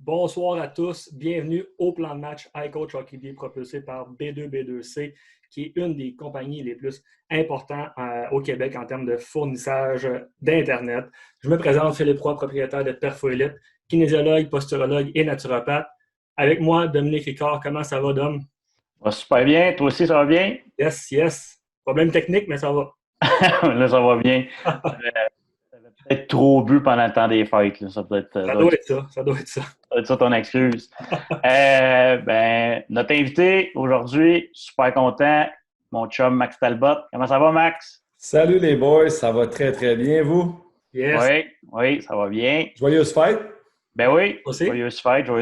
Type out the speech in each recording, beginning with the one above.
Bonsoir à tous, bienvenue au plan de match iCoach Hockey Day propulsé par B2B2C, qui est une des compagnies les plus importantes au Québec en termes de fournissage d'Internet. Je me présente, Philippe Roy, propriétaire de Perfoélite, kinésiologue, posturologue et naturopathe. Avec moi, Dominique Ricard. Comment ça va, Dom? Ça va super bien. Toi aussi, ça va bien? Yes, yes. Problème technique, mais ça va. Là, ça va bien. T'avais peut-être trop bu pendant le temps des fêtes. Là. Ça Ça doit être ça, ça doit être ça. doit être ça ton excuse. Notre invité aujourd'hui, super content, mon chum Max Talbot. Comment ça va, Max? Salut les boys, ça va très très bien, vous? Yes. Oui, oui, ça va bien. Joyeuse fête! Ben oui, Aussi? joyeuse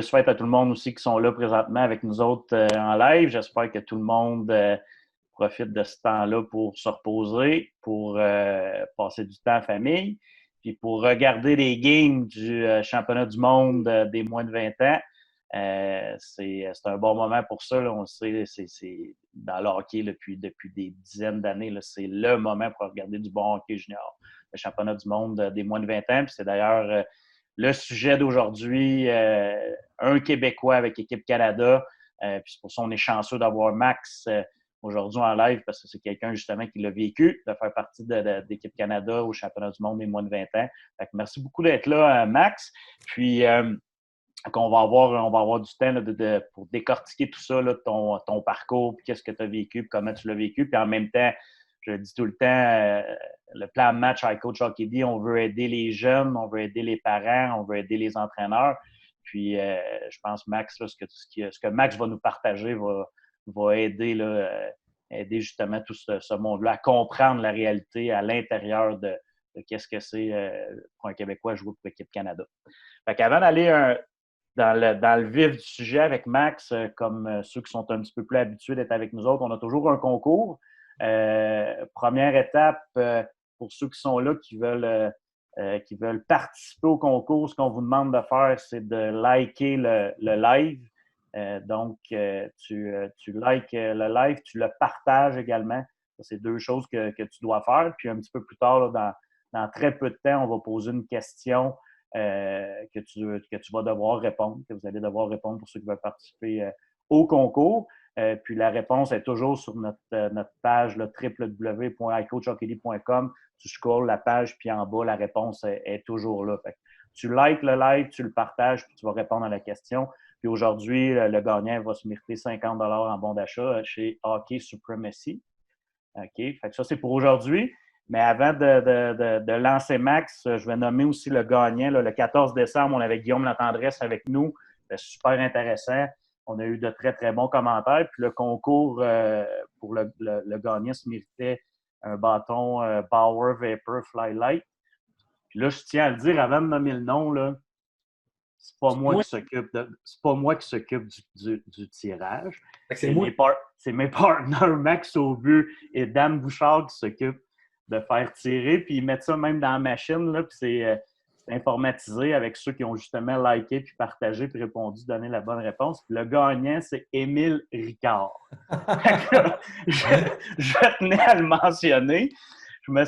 fête à tout le monde aussi qui sont là présentement avec nous autres en live. J'espère que tout le monde profite de ce temps-là pour se reposer, pour passer du temps en famille, puis pour regarder les games du championnat du monde des moins de 20 ans. C'est un bon moment pour ça. Là. On le sait, c'est dans le hockey depuis des dizaines d'années. C'est le moment pour regarder du bon hockey junior. Le championnat du monde des moins de 20 ans. Puis c'est d'ailleurs le sujet d'aujourd'hui, un Québécois avec Équipe Canada. Puis c'est pour ça qu'on est chanceux d'avoir Max aujourd'hui en live parce que c'est quelqu'un justement qui l'a vécu, de faire partie d'Équipe Canada au championnat du monde des moins de 20 ans. Fait que merci beaucoup d'être là, Max. Puis qu'on va avoir du temps là, pour décortiquer tout ça, là, ton parcours, puis qu'est-ce que tu as vécu, puis comment tu l'as vécu. Puis en même temps, je le dis tout le temps, le plan de match iCoach Hockey Day, on veut aider les jeunes, on veut aider les parents, on veut aider les entraîneurs. Puis je pense, Max, là, ce que Max va nous partager va aider, là, aider justement tout ce monde-là à comprendre la réalité à l'intérieur de qu'est-ce que c'est pour un Québécois jouer pour l'équipe Canada. Fait qu'avant d'aller dans le vif du sujet avec Max, comme ceux qui sont un petit peu plus habitués d'être avec nous autres, on a toujours un concours. Première étape, pour ceux qui sont là, qui veulent participer au concours, ce qu'on vous demande de faire, c'est de liker le live. Tu likes le live, tu le partages également. C'est deux choses que tu dois faire. Puis un petit peu plus tard, là, dans très peu de temps, on va poser une question que tu vas devoir répondre, que vous allez devoir répondre pour ceux qui veulent participer au concours. Puis la réponse est toujours sur notre page www.icoachhockey.com. Tu scrolles la page, puis en bas, la réponse est toujours là. Fait que tu likes le live, tu le partages, puis tu vas répondre à la question. Puis aujourd'hui, le gagnant va se mériter 50 en bon d'achat chez Hockey Supremacy. OK? Fait que ça, c'est pour aujourd'hui. Mais avant de lancer Max, je vais nommer aussi le gagnant. Là, le 14 décembre, on avait Guillaume Latendresse avec nous. C'était super intéressant. On a eu de très, très bons commentaires. Puis le concours pour le gagnant se méritait un bâton Power Vapor Flylight. Puis là, je tiens à le dire avant de nommer le nom, là, c'est pas moi Moi, qui s'occupe du tirage. c'est moi. C'est mes partners Max Aubu et Dan Bouchard qui s'occupent de faire tirer. Puis ils mettent ça même dans la machine. Là, puis c'est informatisé avec ceux qui ont justement liké, puis partagé, puis répondu, donné la bonne réponse. Puis le gagnant, c'est Émile Ricard. je tenais à le mentionner. Je me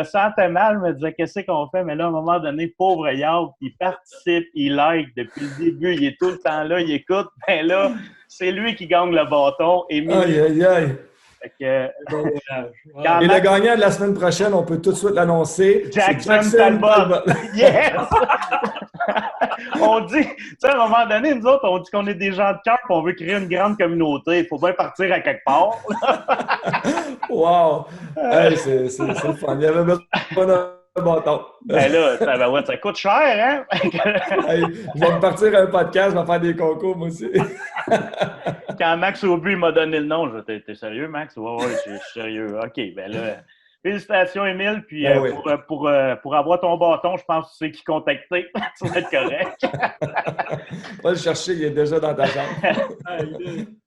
sentais mal, je me disais, qu'est-ce qu'on fait? Mais là, à un moment donné, pauvre Yard, il participe, il like depuis le début, il est tout le temps là, il écoute. Ben là, c'est lui qui gagne le bâton. Aïe, aïe, aïe! Fait que, Bon voyage. quand Et le Max gagnant de la semaine prochaine, on peut tout de suite l'annoncer, c'est Jackson Jackson Talbot, Talbot. yes! On dit, tu sais, à un moment donné, nous autres, on dit qu'on est des gens de cœur et on veut créer une grande communauté. Il faut bien partir à quelque part. Wow! Hey, c'est le fun. Il y avait besoin d'un bâton. Ben là, ça coûte cher, hein? Hey, je vais me partir à un podcast, je vais faire des concours, moi aussi. Quand Max Aubu m'a donné le nom, je dis, t'es sérieux, Max? Ouais, je suis sérieux. OK, ben là, félicitations, Émile. Puis Ben oui. pour avoir ton bâton, je pense que tu sais qui contacter. Tu vas être correct. Va le chercher, il est déjà dans ta chambre.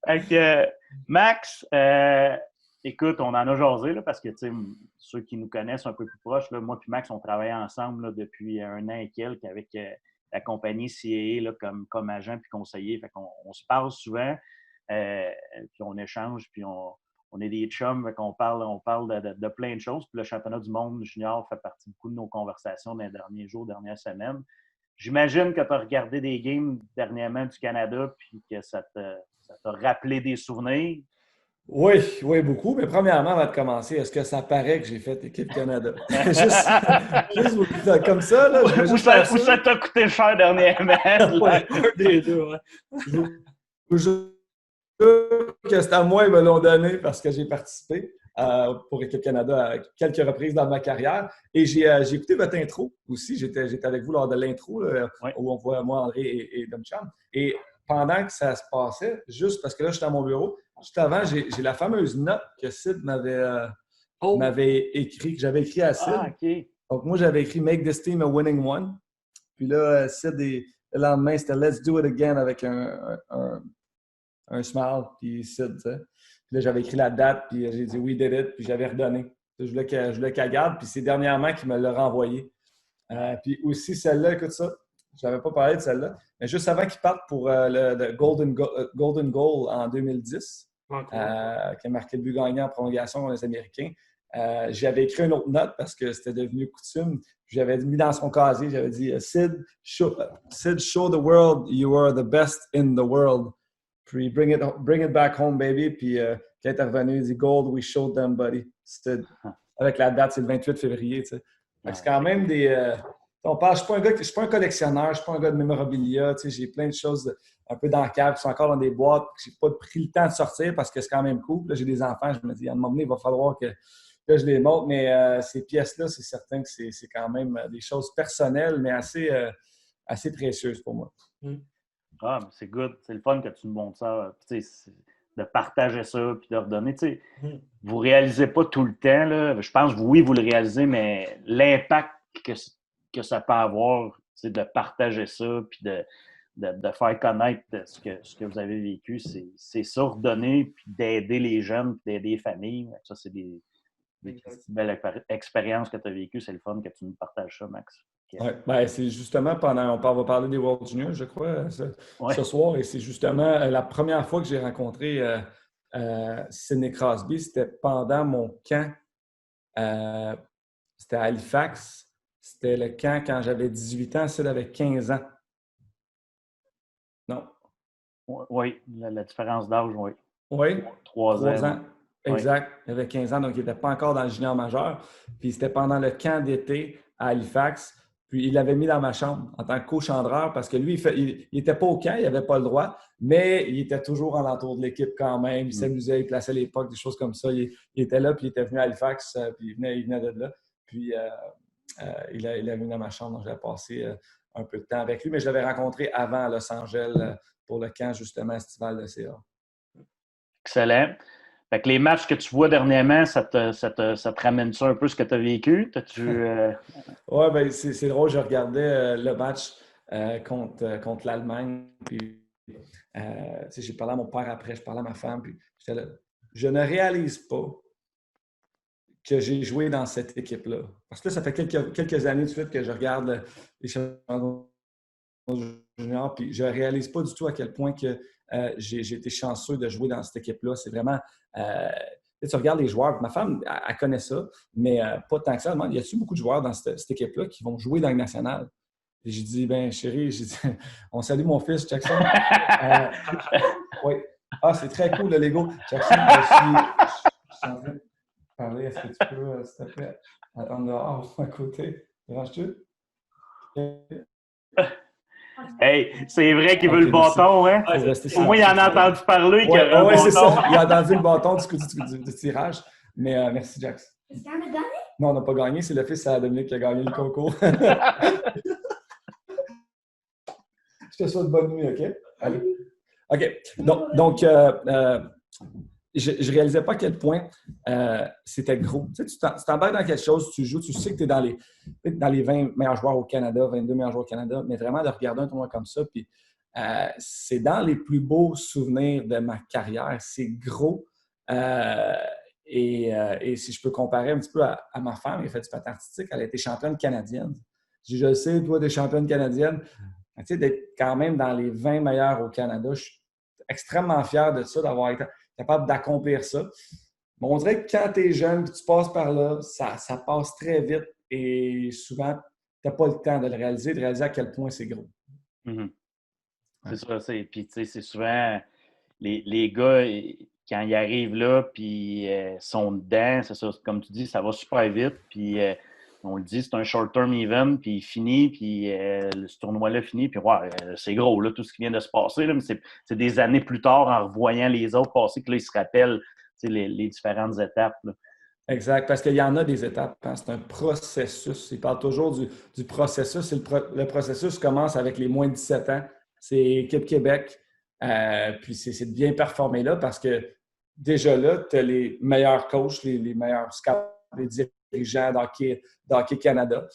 Fait que, Max, écoute, on en a jasé, là, parce que ceux qui nous connaissent un peu plus proches, là, moi et Max, on travaille ensemble là, depuis un an et quelques avec la compagnie CAA là, comme agent puis conseiller. Fait qu'on on se parle souvent, puis on échange, puis on est des chums, fait qu'on on parle de plein de choses. Puis le championnat du monde junior fait partie beaucoup de nos conversations dans les derniers jours, dernières semaines. j'imagine que tu as regardé des games dernièrement du Canada puis que ça t'a rappelé des souvenirs. Oui, oui, beaucoup. Mais premièrement, avant de commencer, est-ce que ça paraît que j'ai fait équipe Canada? Juste comme ça, là, je vais Ou juste faire ça ça. t'a coûté cher dernièrement? Ouais. Un des deux, ouais. Je vous jure que c'est à moi, ils me l'ont donné parce que j'ai participé pour Équipe Canada à quelques reprises dans ma carrière. Et j'ai écouté votre intro aussi. J'étais avec vous lors de l'intro là, Oui. où on voit moi, André et Dom Cham. Et pendant que ça se passait, juste parce que là, j'étais à mon bureau, juste avant, j'ai la fameuse note que Sid m'avait écrit, que j'avais écrit à Sid. Ah, OK. Donc, moi, j'avais écrit Make this team a winning one. Puis là, Sid, le lendemain, c'était Let's do it again avec un smile, puis Sid, tu sais. Puis là, j'avais écrit la date, puis j'ai dit We did it, puis j'avais redonné. Je voulais qu'elle garde, puis c'est dernièrement qu'il me l'a renvoyé. Puis aussi, celle-là, écoute ça, je n'avais pas parlé de celle-là, mais juste avant qu'il parte pour le Golden Goal en 2010, qui a marqué le but gagnant en prolongation contre les Américains, j'avais écrit une autre note parce que c'était devenu coutume. J'avais mis dans son casier, j'avais dit Sid, show the world you are the best in the world. Puis bring it back home, baby. Puis quand il est revenu, il dit Gold, we showed them, buddy. Avec la date, c'est le 28 février. Tu sais. C'est quand même des. On parle, je ne suis pas un collectionneur, je ne suis pas un gars de mémorabilia. Tu sais, j'ai plein de choses un peu dans le cave qui sont encore dans des boîtes. Je n'ai pas pris le temps de sortir parce que c'est quand même cool. Là, j'ai des enfants, je me dis, à un moment donné, il va falloir que je les montre. Mais ces pièces-là, c'est certain que c'est quand même des choses personnelles, mais assez précieuses pour moi. Ah, mais c'est good. C'est le fun que tu me montres ça. De partager ça puis de redonner. Vous ne réalisez pas tout le temps. Là. Je pense, oui, vous le réalisez, mais l'impact que ça peut avoir, de partager ça puis de faire connaître ce que vous avez vécu, c'est ça, redonner puis d'aider les jeunes puis d'aider les familles. Ça, c'est des belles expériences que tu as vécues. C'est le fun que tu nous partages ça, Max. Oui, ben, c'est justement on va parler des World Juniors, je crois, ce soir. Et c'est justement la première fois que j'ai rencontré Sidney Crosby. C'était pendant mon camp. C'était à Halifax. C'était le camp quand j'avais 18 ans. Sid avait 15 ans. Non. Oui, la différence d'âge, oui. Oui. 3 ans. Exact. Oui. Il avait 15 ans, donc il n'était pas encore dans le junior majeur. Puis c'était pendant le camp d'été à Halifax. Puis il l'avait mis dans ma chambre en tant que co-chandreur parce que lui, il n'était pas au camp, il n'avait pas le droit, mais il était toujours en l'entour de l'équipe quand même. Il s'amusait, il plaçait les pucks, des choses comme ça. Il était là, puis il était venu à Halifax, puis il venait de là. Puis il a mis dans ma chambre, donc j'avais passé un peu de temps avec lui, mais je l'avais rencontré avant à Los Angeles pour le camp justement estival de CA. Excellent. Fait que les matchs que tu vois dernièrement, ça te ramène ça un peu ce que tu as vécu? Oui, bien, c'est drôle. Je regardais le match contre l'Allemagne. Puis, j'ai parlé à mon père après, je parlais à ma femme. Puis, j'étais là. Je ne réalise pas que j'ai joué dans cette équipe-là. Parce que là, ça fait quelques années de suite que je regarde les championnats juniors. Puis, je ne réalise pas du tout à quel point que j'ai été chanceux de jouer dans cette équipe-là. C'est vraiment. Tu regardes les joueurs, ma femme, elle connaît ça, mais pas tant que ça. Elle demande, y a-t-il beaucoup de joueurs dans cette équipe-là qui vont jouer dans le national? Et j'ai dit, ben chérie, on salue mon fils, Jackson. Oui. Ah, c'est très cool, le Lego. Jackson, je suis en train de parler. Est-ce que tu peux, s'il te plaît, attendre dehors à côté? Déranges-tu? Hey, c'est vrai qu'il veut le bâton, hein? Au moins, il en a entendu parler qu'il y a un bâton. C'est ça. Il a entendu le bâton du tirage. Mais merci, Jax. Est-ce qu'on a gagné? Non, on n'a pas gagné. C'est le fils à Dominique qui a gagné le concours. Je te souhaite bonne nuit, OK? Allez. OK. Donc je ne réalisais pas à quel point c'était gros. Tu sais, tu t'embarques dans quelque chose, tu joues, tu sais que tu es dans les 20 meilleurs joueurs au Canada, 22 meilleurs joueurs au Canada, mais vraiment de regarder un tournoi comme ça, puis c'est dans les plus beaux souvenirs de ma carrière. C'est gros. Et si je peux comparer un petit peu à ma femme, elle a fait du patin artistique, elle a été championne canadienne. Je le sais, toi, tu es championne canadienne. Tu sais, d'être quand même dans les 20 meilleurs au Canada, je suis extrêmement fier de ça, d'avoir été capable d'accomplir ça. Mais on dirait que quand tu es jeune et tu passes par là, ça passe très vite et souvent, tu n'as pas le temps de le réaliser, de réaliser à quel point c'est gros. Mm-hmm. C'est ça. Puis, tu sais, c'est souvent les gars, quand ils arrivent là, puis sont dedans, c'est ça, comme tu dis, ça va super vite. Puis, on le dit, c'est un short-term event, puis il finit, puis ce tournoi-là finit, puis ouais, c'est gros, là, tout ce qui vient de se passer. Là, mais c'est des années plus tard, en revoyant les autres passer, que là, ils se rappellent les différentes étapes. Là. Exact, parce qu'il y en a des étapes. Hein. C'est un processus. Il parle toujours du processus. Le processus commence avec les moins de 17 ans. C'est Équipe Québec. Puis c'est de bien performer là parce que déjà là, tu as les meilleurs coachs, les meilleurs scouts, les dirigeants d'Hockey Canada.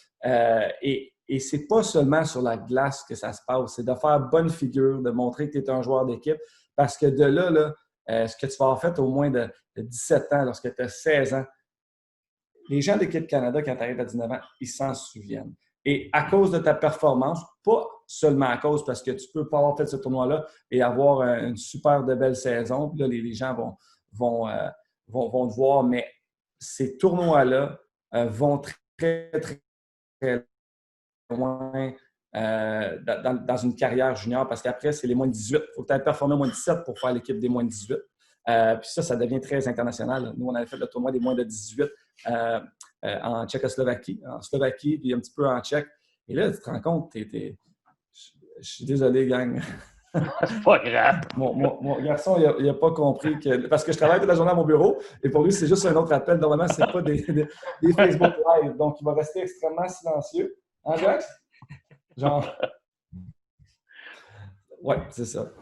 Et c'est pas seulement sur la glace que ça se passe. C'est de faire bonne figure, de montrer que tu es un joueur d'équipe. Parce que de là, ce que tu vas avoir fait au moins de 17 ans, lorsque tu as 16 ans, les gens d'Équipe Canada, quand tu arrives à 19 ans, ils s'en souviennent. Et à cause de ta performance, pas seulement à cause parce que tu peux pas avoir fait ce tournoi-là et avoir une super de belle saison, puis là, les gens vont te voir, mais ces tournois-là vont très, très, très loin dans une carrière junior parce qu'après, c'est les moins de 18. Il faut que tu aies performé au moins de 17 pour faire l'équipe des moins de 18. Puis ça devient très international. Nous, on avait fait le tournoi des moins de 18 en Tchécoslovaquie, puis un petit peu en Tchèque. Et là, tu te rends compte, je suis désolé, gang. C'est pas grave. Mon garçon, il n'a pas compris que. Parce que je travaille toute la journée à mon bureau et pour lui, c'est juste un autre appel. Normalement, ce n'est pas des Facebook Live. Donc, il va rester extrêmement silencieux. Hein, Jax? Genre. Oui, c'est ça.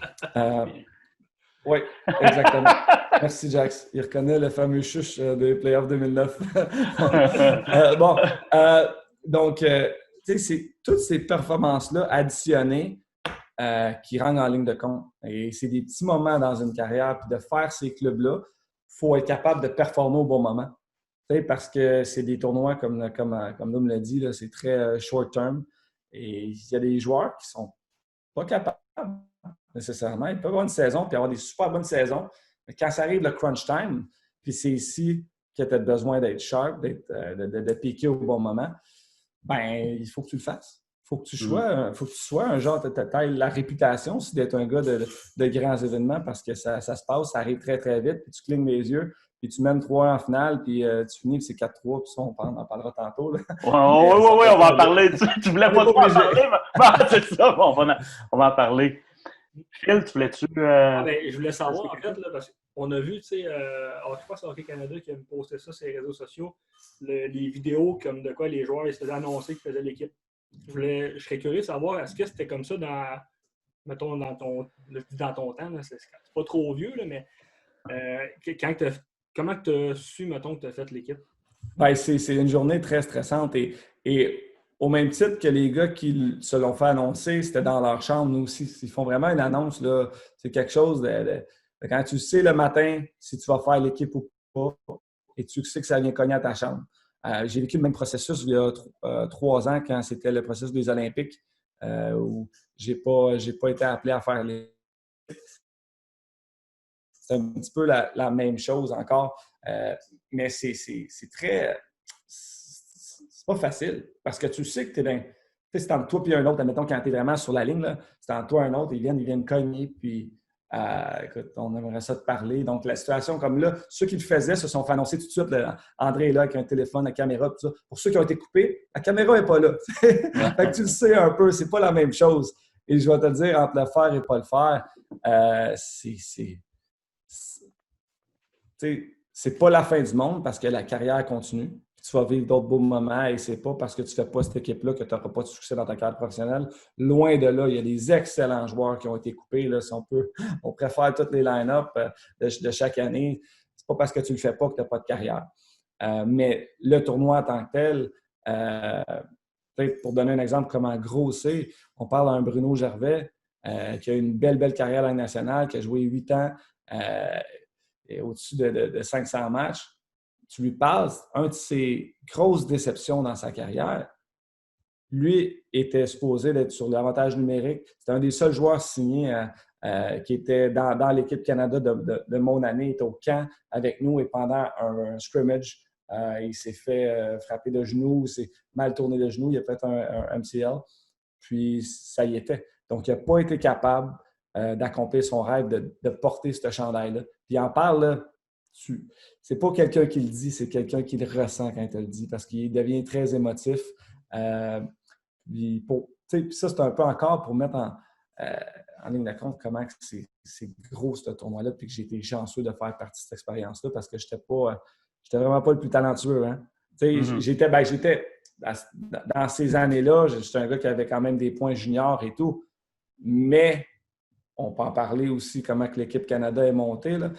Oui, exactement. Merci, Jax. Il reconnaît le fameux chuche des Playoffs 2009. Donc, tu sais, c'est toutes ces performances-là additionnées qui rentrent en ligne de compte. Et c'est des petits moments dans une carrière. Puis de faire ces clubs-là, il faut être capable de performer au bon moment. Tu sais, parce que c'est des tournois, comme nous me l'a dit, là, c'est très short term. Et il y a des joueurs qui sont pas capables nécessairement. Ils peuvent avoir une saison puis avoir des super bonnes saisons. Mais quand ça arrive le crunch time, puis c'est ici que tu as besoin d'être sharp, de piquer au bon moment, ben il faut que tu le fasses. Il faut que tu sois un genre, tu as la réputation aussi d'être un gars de grands événements parce que ça se passe, ça arrive très, très vite, puis tu clignes les yeux, puis tu mènes 3 en finale, puis tu finis, puis c'est 4-3, puis ça, on en parlera tantôt. Là. Oui, on va en parler. Tu voulais pas trop en parler, mais c'est ça, on va en parler. Phil, tu voulais-tu... je voulais savoir, en fait, là, parce qu'on a vu, tu sais, je pense que c'est Hockey Canada qui a posté ça sur les réseaux sociaux, les vidéos comme de quoi les joueurs ils se faisaient annoncer qu'ils faisaient l'équipe. Je serais curieux de savoir, est-ce que c'était comme ça dans ton temps, là, c'est pas trop vieux, là, mais comment tu as su, mettons, que tu as fait l'équipe? Ben, c'est une journée très stressante et au même titre que les gars qui se l'ont fait annoncer, c'était dans leur chambre, nous aussi. Ils font vraiment une annonce, là. C'est quelque chose de quand tu sais le matin si tu vas faire l'équipe ou pas et tu sais que ça vient cogner à ta chambre. J'ai vécu le même processus il y a 3 ans quand c'était le processus des Olympiques où j'ai pas été appelé à faire l'équipe. C'est un petit peu la même chose encore. Mais c'est très... C'est pas facile parce que tu sais que tu es dans... C'est entre toi et un autre. Admettons, quand tu es vraiment sur la ligne, là, c'est entre toi et un autre. Ils viennent cogner. Puis, écoute, on aimerait ça te parler. Donc, la situation comme là, ceux qui le faisaient se sont fait annoncer tout de suite. Là, André est là avec un téléphone, la caméra, tout ça. Pour ceux qui ont été coupés, la caméra n'est pas là. Fait que tu le sais un peu. C'est pas la même chose. Et je vais te dire, entre le faire et pas le faire, c'est pas la fin du monde parce que la carrière continue. Puis tu vas vivre d'autres beaux moments et c'est pas parce que tu fais pas cette équipe-là que tu n'auras pas de succès dans ta carrière professionnelle. Loin de là, il y a des excellents joueurs qui ont été coupés. Là, si on préfère toutes les line-up de chaque année. C'est pas parce que tu le fais pas que tu n'as pas de carrière. Mais le tournoi en tant que tel, peut-être pour donner un exemple comment gros c'est, on parle d'un Bruno Gervais qui a une belle carrière à la nationale, qui a joué 8 ans et au-dessus de 500 matchs, tu lui passes un de ses grosses déceptions dans sa carrière. Lui était supposé d'être sur l'avantage numérique. C'était un des seuls joueurs signés qui était dans l'équipe Canada de mon année. Il était au camp avec nous et pendant un scrimmage Il s'est fait frapper de genou, il s'est mal tourné de genou, il a fait un MCL. Puis ça y était. Donc, il n'a pas été capable d'accomplir son rêve de porter ce chandail-là. Puis il en parle, là, c'est pas quelqu'un qui le dit, c'est quelqu'un qui le ressent quand il le dit parce qu'il devient très émotif. Puis ça, c'est un peu encore pour mettre en ligne de compte comment c'est gros ce tournoi-là, puis que j'ai été chanceux de faire partie de cette expérience-là parce que j'étais vraiment pas le plus talentueux. Hein? J'étais dans ces années-là, j'étais un gars qui avait quand même des points juniors et tout, mais on peut en parler aussi comment que l'équipe Canada est montée. Là.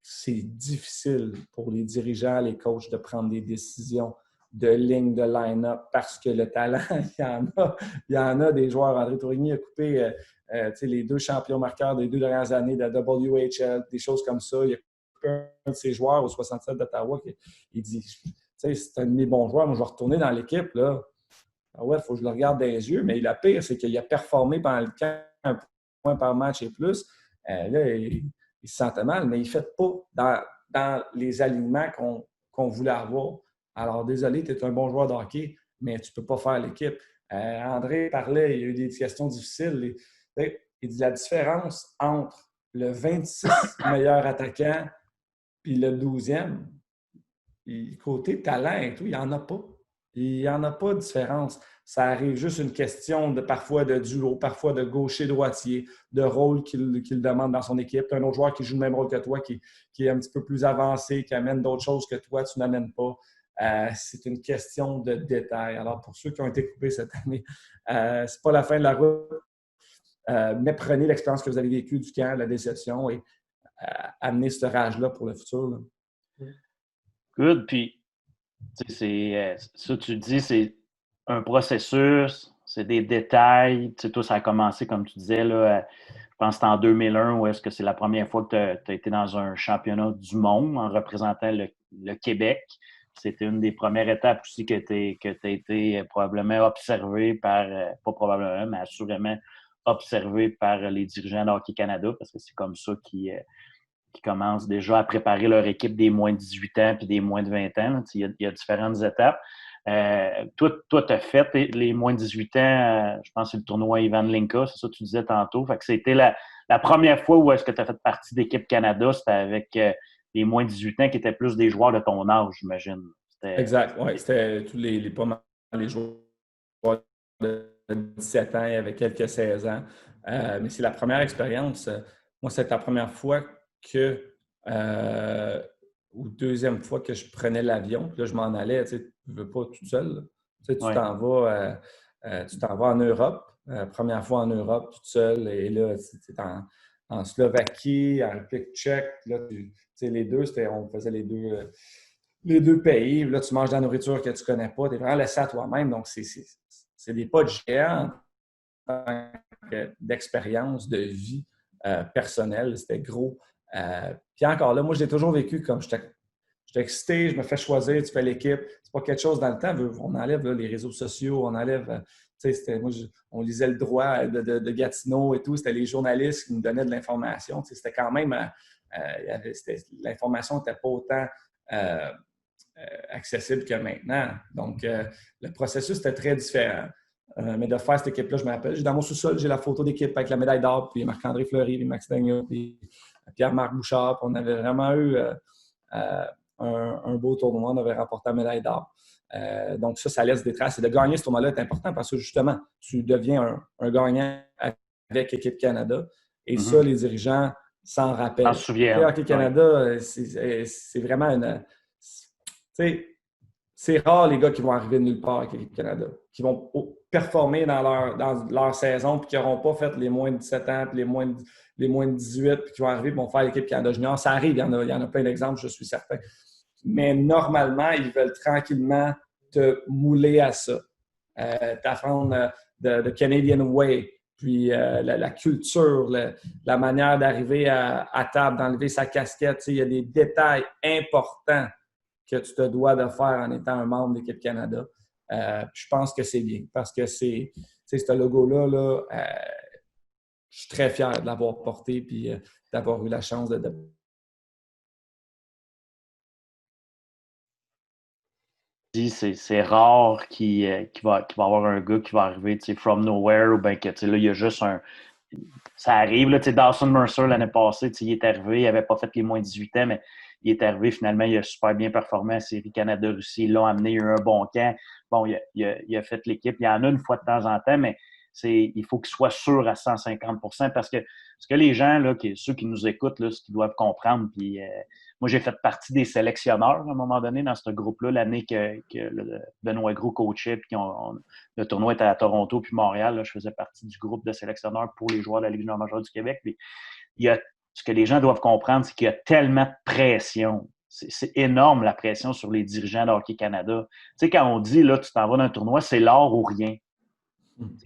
C'est difficile pour les dirigeants, les coachs de prendre des décisions de ligne de line-up parce que le talent, il y en a des joueurs. André Tourigny a coupé les 2 champions marqueurs des 2 dernières années de la WHL, des choses comme ça. Il a coupé un de ses joueurs au 67 d'Ottawa qui dit c'est un de mes bons joueurs, moi je vais retourner dans l'équipe. Là. Ah ouais, il faut que je le regarde dans les yeux, mais le pire, c'est qu'il a performé pendant le camp un point par match et plus. Là, il se sentait mal, mais il ne fait pas dans les alignements qu'on voulait avoir. Alors, désolé, tu es un bon joueur de hockey, mais tu ne peux pas faire l'équipe. André parlait, il y a eu des questions difficiles. Il dit la différence entre le 26 meilleur attaquant et le 12e, côté talent et tout, il n'y en a pas. Il n'y en a pas de différence. Ça arrive juste une question parfois de duo, parfois de gaucher-droitier, de rôle qu'il demande dans son équipe. Tu as un autre joueur qui joue le même rôle que toi, qui est un petit peu plus avancé, qui amène d'autres choses que toi, tu n'amènes pas. C'est une question de détail. Alors, pour ceux qui ont été coupés cette année, c'est pas la fin de la route. Mais prenez l'expérience que vous avez vécue du camp, la déception, et amenez ce rage-là pour le futur. Là. Good. Puis, ça, tu dis, c'est un processus, c'est des détails. Tu sais, toi, ça a commencé, comme tu disais, là, je pense que c'était en 2001, où est-ce que c'est la première fois que tu as été dans un championnat du monde en représentant le Québec. C'était une des premières étapes aussi que tu as été probablement observé par, pas probablement, mais assurément observé par les dirigeants de Hockey Canada, parce que c'est comme ça qu'ils commencent déjà à préparer leur équipe des moins de 18 ans puis des moins de 20 ans. Il y a différentes étapes. Toi, tu as fait les moins de 18 ans, je pense que c'est le tournoi Ivan Linka, c'est ça que tu disais tantôt. Fait que c'était la première fois où est-ce que tu as fait partie d'équipe Canada, c'était avec les moins de 18 ans qui étaient plus des joueurs de ton âge, j'imagine. Exact, oui. C'était tous pas mal les joueurs de 17 ans, il y avait quelques 16 ans. Mais c'est la première expérience. Moi, c'est la première fois ou deuxième fois que je prenais l'avion. Puis là, je m'en allais, tu ne veux pas tout seul. Tu t'en vas en Europe. Première fois en Europe, toute seule. Et là, tu es en Slovaquie, en République tchèque. Là, les deux, on faisait les deux pays. Là, tu manges de la nourriture que tu ne connais pas. Tu es vraiment laissé à toi-même. Donc, c'est des pas de géant d'expérience, de vie personnelle. C'était gros. Puis encore là, moi, j'ai toujours vécu comme j'étais excité, je me fais choisir, tu fais l'équipe. C'est pas quelque chose dans le temps. On enlève là, les réseaux sociaux, on enlève. On lisait le droit de Gatineau et tout. C'était les journalistes qui nous donnaient de l'information. C'était quand même. L'information n'était pas autant accessible que maintenant. Donc, le processus était très différent. Mais de faire cette équipe-là, je me rappelle, dans mon sous-sol, j'ai la photo d'équipe avec la médaille d'or, puis Marc-André Fleury, puis Max Dagnon, puis Pierre-Marc Bouchard. Puis on avait vraiment eu un beau tournoi. On avait remporté la médaille d'or. Donc, ça laisse des traces. Et de gagner ce tournoi-là est important parce que, justement, tu deviens un gagnant avec Équipe Canada. Et ça, les dirigeants s'en rappellent. S'en souviennent. Hockey Canada, c'est vraiment une... C'est rare les gars qui vont arriver de nulle part avec l'équipe Canada, qui vont performer dans leur saison puis qui n'auront pas fait les moins de 17 ans puis les moins de 18 puis qui vont arriver et vont faire l'équipe Canada Junior. Ça arrive, il y en a plein d'exemples, je suis certain. Mais normalement, ils veulent tranquillement te mouler à ça. T'apprendre de Canadian Way, puis la culture, la manière d'arriver à table, d'enlever sa casquette. Il y a des détails importants que tu te dois de faire en étant un membre de l'Équipe Canada. Je pense que c'est bien parce que ce logo-là, je suis très fier de l'avoir porté et d'avoir eu la chance de c'est rare qu'il va avoir un gars qui va arriver, from nowhere, ou bien que, là, il y a juste un... Ça arrive, là, Dawson Mercer, l'année passée, il est arrivé, il n'avait pas fait les moins 18 ans, mais il est arrivé, finalement, il a super bien performé à Série Canada-Russie, ils l'ont amené, il a eu un bon camp. Bon, il a fait l'équipe. Il y en a une fois de temps en temps, mais il faut qu'il soit sûr à 150 parce que ce que les gens, là, ceux qui nous écoutent, là, ce qu'ils doivent comprendre, puis moi, j'ai fait partie des sélectionneurs à un moment donné dans ce groupe-là, l'année que Benoît Gros coachait, puis le tournoi était à Toronto puis Montréal. Là, je faisais partie du groupe de sélectionneurs pour les joueurs de la Ligue junior majeure du Québec. Puis, ce que les gens doivent comprendre, c'est qu'il y a tellement de pression. C'est énorme, la pression sur les dirigeants de Hockey Canada. Tu sais, quand on dit, là, tu t'en vas d'un tournoi, c'est l'or ou rien.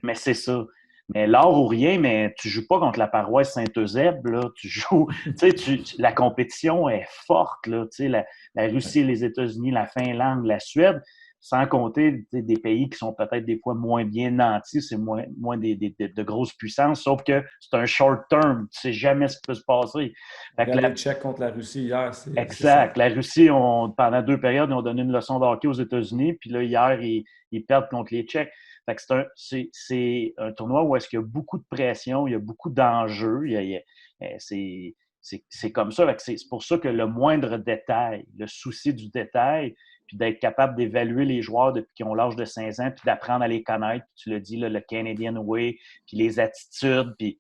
Mais c'est ça. Mais l'or ou rien, mais tu joues pas contre la paroisse Saint-Eusèbe, là. Tu joues... la compétition est forte, là. Tu sais, la Russie, les États-Unis, la Finlande, la Suède, sans compter des pays qui sont peut-être des fois moins bien nantis, c'est moins de grosses puissances, sauf que c'est un short term. Tu sais jamais ce qui peut se passer. Les Tchèques contre la Russie hier, exact. La Russie, pendant 2 périodes, ils ont donné une leçon de hockey aux États-Unis, puis là, hier, ils perdent contre les Tchèques. Fait que c'est un tournoi où est-ce qu'il y a beaucoup de pression, il y a beaucoup d'enjeux. C'est comme ça. C'est pour ça que le moindre détail, le souci du détail, puis d'être capable d'évaluer les joueurs depuis qu'ils ont l'âge de 15 ans, puis d'apprendre à les connaître, puis tu l'as dit, là, le Canadian Way, puis les attitudes, puis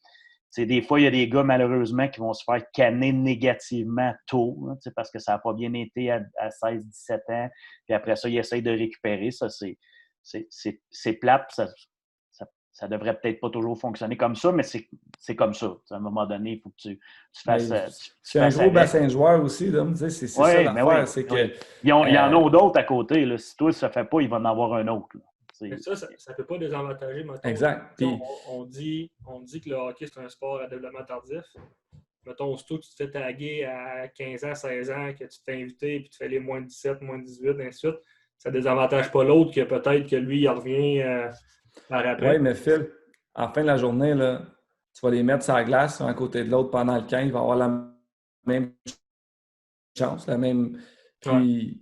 des fois, il y a des gars, malheureusement, qui vont se faire canner négativement tôt, hein, parce que ça n'a pas bien été à 16-17 ans, puis après ça, ils essayent de récupérer. Ça, c'est plate, ça devrait peut-être pas toujours fonctionner comme ça, mais c'est comme ça. À un moment donné, il faut que tu fasses. C'est un gros bassin de joueurs aussi, là. C'est ça l'affaire. Oui, c'est que, il y en a d'autres à côté. Là. Si toi, ça ne fait pas, il va en avoir un autre. Ça ne peut pas désavantager. Mettons, exact. Puis, on dit que le hockey, c'est un sport à développement tardif. Mettons, aussitôt que tu te fais taguer à 15 ans, 16 ans, que tu te fais inviter, puis tu fais les moins de 17, moins de 18, ainsi de suite, ça ne désavantage pas l'autre, que peut-être que lui, il revient par après. Oui, mais Phil, en fin de la journée, là, tu vas les mettre sur la glace, un à côté de l'autre pendant le camp, il va avoir la même chance, la même. Puis, il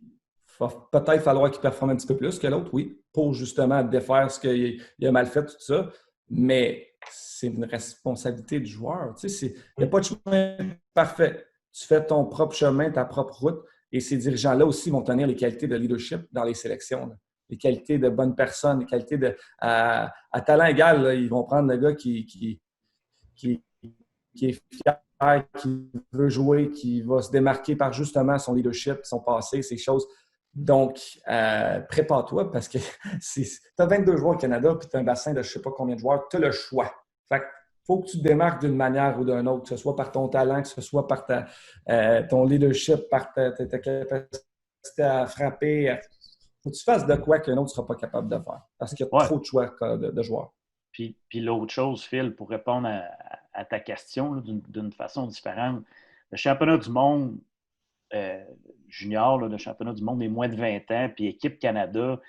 va peut-être falloir qu'il performe un petit peu plus que l'autre, oui, pour justement défaire ce qu'il a mal fait, tout ça. Mais c'est une responsabilité du joueur. Tu sais, il n'y a pas de chemin parfait. Tu fais ton propre chemin, ta propre route. Et ces dirigeants-là aussi vont tenir les qualités de leadership dans les sélections. Là. Les qualités de bonnes personnes, les qualités à talent égal. Là, ils vont prendre le gars qui est fier, qui veut jouer, qui va se démarquer par justement son leadership, son passé, ces choses. Donc, prépare-toi parce que tu as 22 joueurs au Canada puis tu as un bassin de je ne sais pas combien de joueurs. Tu as le choix. Fait que faut que tu te démarques d'une manière ou d'une autre, que ce soit par ton talent, que ce soit par ton leadership, par ta capacité à frapper. Faut que tu fasses de quoi qu'un autre ne sera pas capable de faire parce qu'il y a trop de choix de joueurs. Puis l'autre chose, Phil, pour répondre à ta question là, d'une façon différente, le championnat du monde junior, là, le championnat du monde des moins de 20 ans, puis équipe Canada,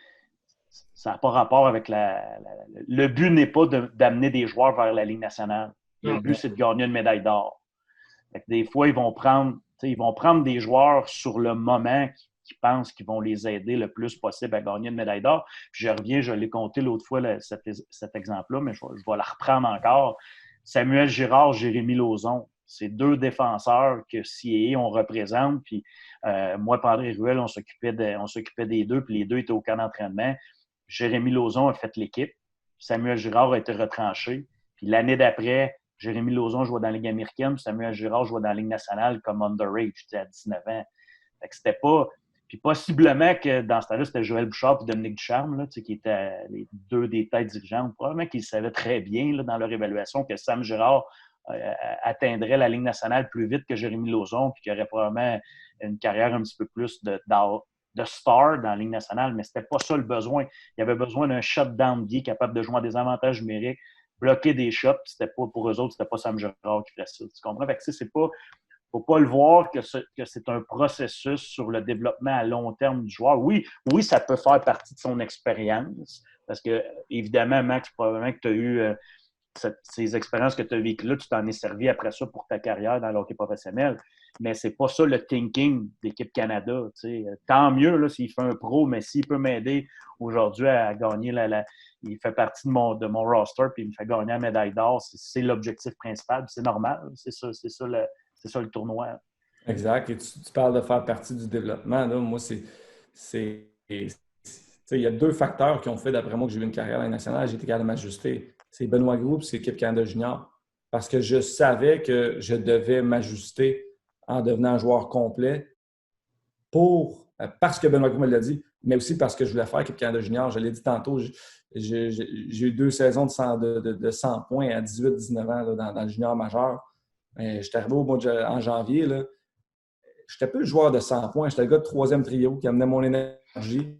ça n'a pas rapport avec le but n'est pas d'amener des joueurs vers la Ligue nationale. Le but, c'est de gagner une médaille d'or. Des fois, ils vont prendre des joueurs sur le moment qui pensent qu'ils vont les aider le plus possible à gagner une médaille d'or. Puis je l'ai compté l'autre fois, cet exemple-là, mais je vais la reprendre encore. Samuel Girard, Jérémy Lauzon, c'est 2 défenseurs que CAA, on représente. Puis moi, André Ruel, on s'occupait des 2, puis les 2 étaient au camp d'entraînement. Jérémy Lauzon a fait l'équipe. Samuel Girard a été retranché. Puis l'année d'après, Jérémy Lauzon jouait dans la Ligue américaine, puis Samuel Girard jouait dans la Ligue nationale comme underage, à 19 ans. Fait que c'était pas... Puis possiblement que dans ce temps-là, c'était Joël Bouchard et Dominique Ducharme, là, qui étaient les 2 des têtes dirigeantes. Probablement qu'ils savaient très bien là, dans leur évaluation que Sam Girard atteindrait la Ligue nationale plus vite que Jérémy Lauzon, puis qu'il aurait probablement une carrière un petit peu plus de star dans la Ligue nationale, mais c'était pas ça le besoin. Il y avait besoin d'un shutdown guy capable de jouer à des avantages numériques, bloquer des shots, c'était pas pour eux autres, c'était pas Sam Girard qui faisait ça. Tu comprends? Fait que c'est pas... Il ne faut pas le voir que c'est un processus sur le développement à long terme du joueur. Oui, ça peut faire partie de son expérience. Parce que, évidemment, Max, probablement que tu as eu ces expériences que tu as vécues là, tu t'en es servi après ça pour ta carrière dans le hockey professionnel. Mais c'est pas ça le thinking d'Équipe Canada. T'sais. Tant mieux là, s'il fait un pro, mais s'il peut m'aider aujourd'hui à gagner il fait partie de mon roster puis il me fait gagner la médaille d'or, c'est l'objectif principal. C'est normal. C'est ça le tournoi. Exact. Et tu parles de faire partie du développement. Là. Moi, il y a 2 facteurs qui ont fait, d'après moi, que j'ai eu une carrière à nationale. J'ai été capable de m'ajuster. C'est Benoît Groulx et c'est l'équipe Canada Junior. Parce que je savais que je devais m'ajuster en devenant un joueur complet parce que Benoît Groulx me l'a dit, mais aussi parce que je voulais faire l'équipe Canada Junior. Je l'ai dit tantôt, j'ai eu 2 saisons de 100 points à 18-19 ans là, dans le junior majeur. J'étais arrivé en janvier. Je n'étais plus le joueur de 100 points. J'étais le gars de 3e trio qui amenait mon énergie,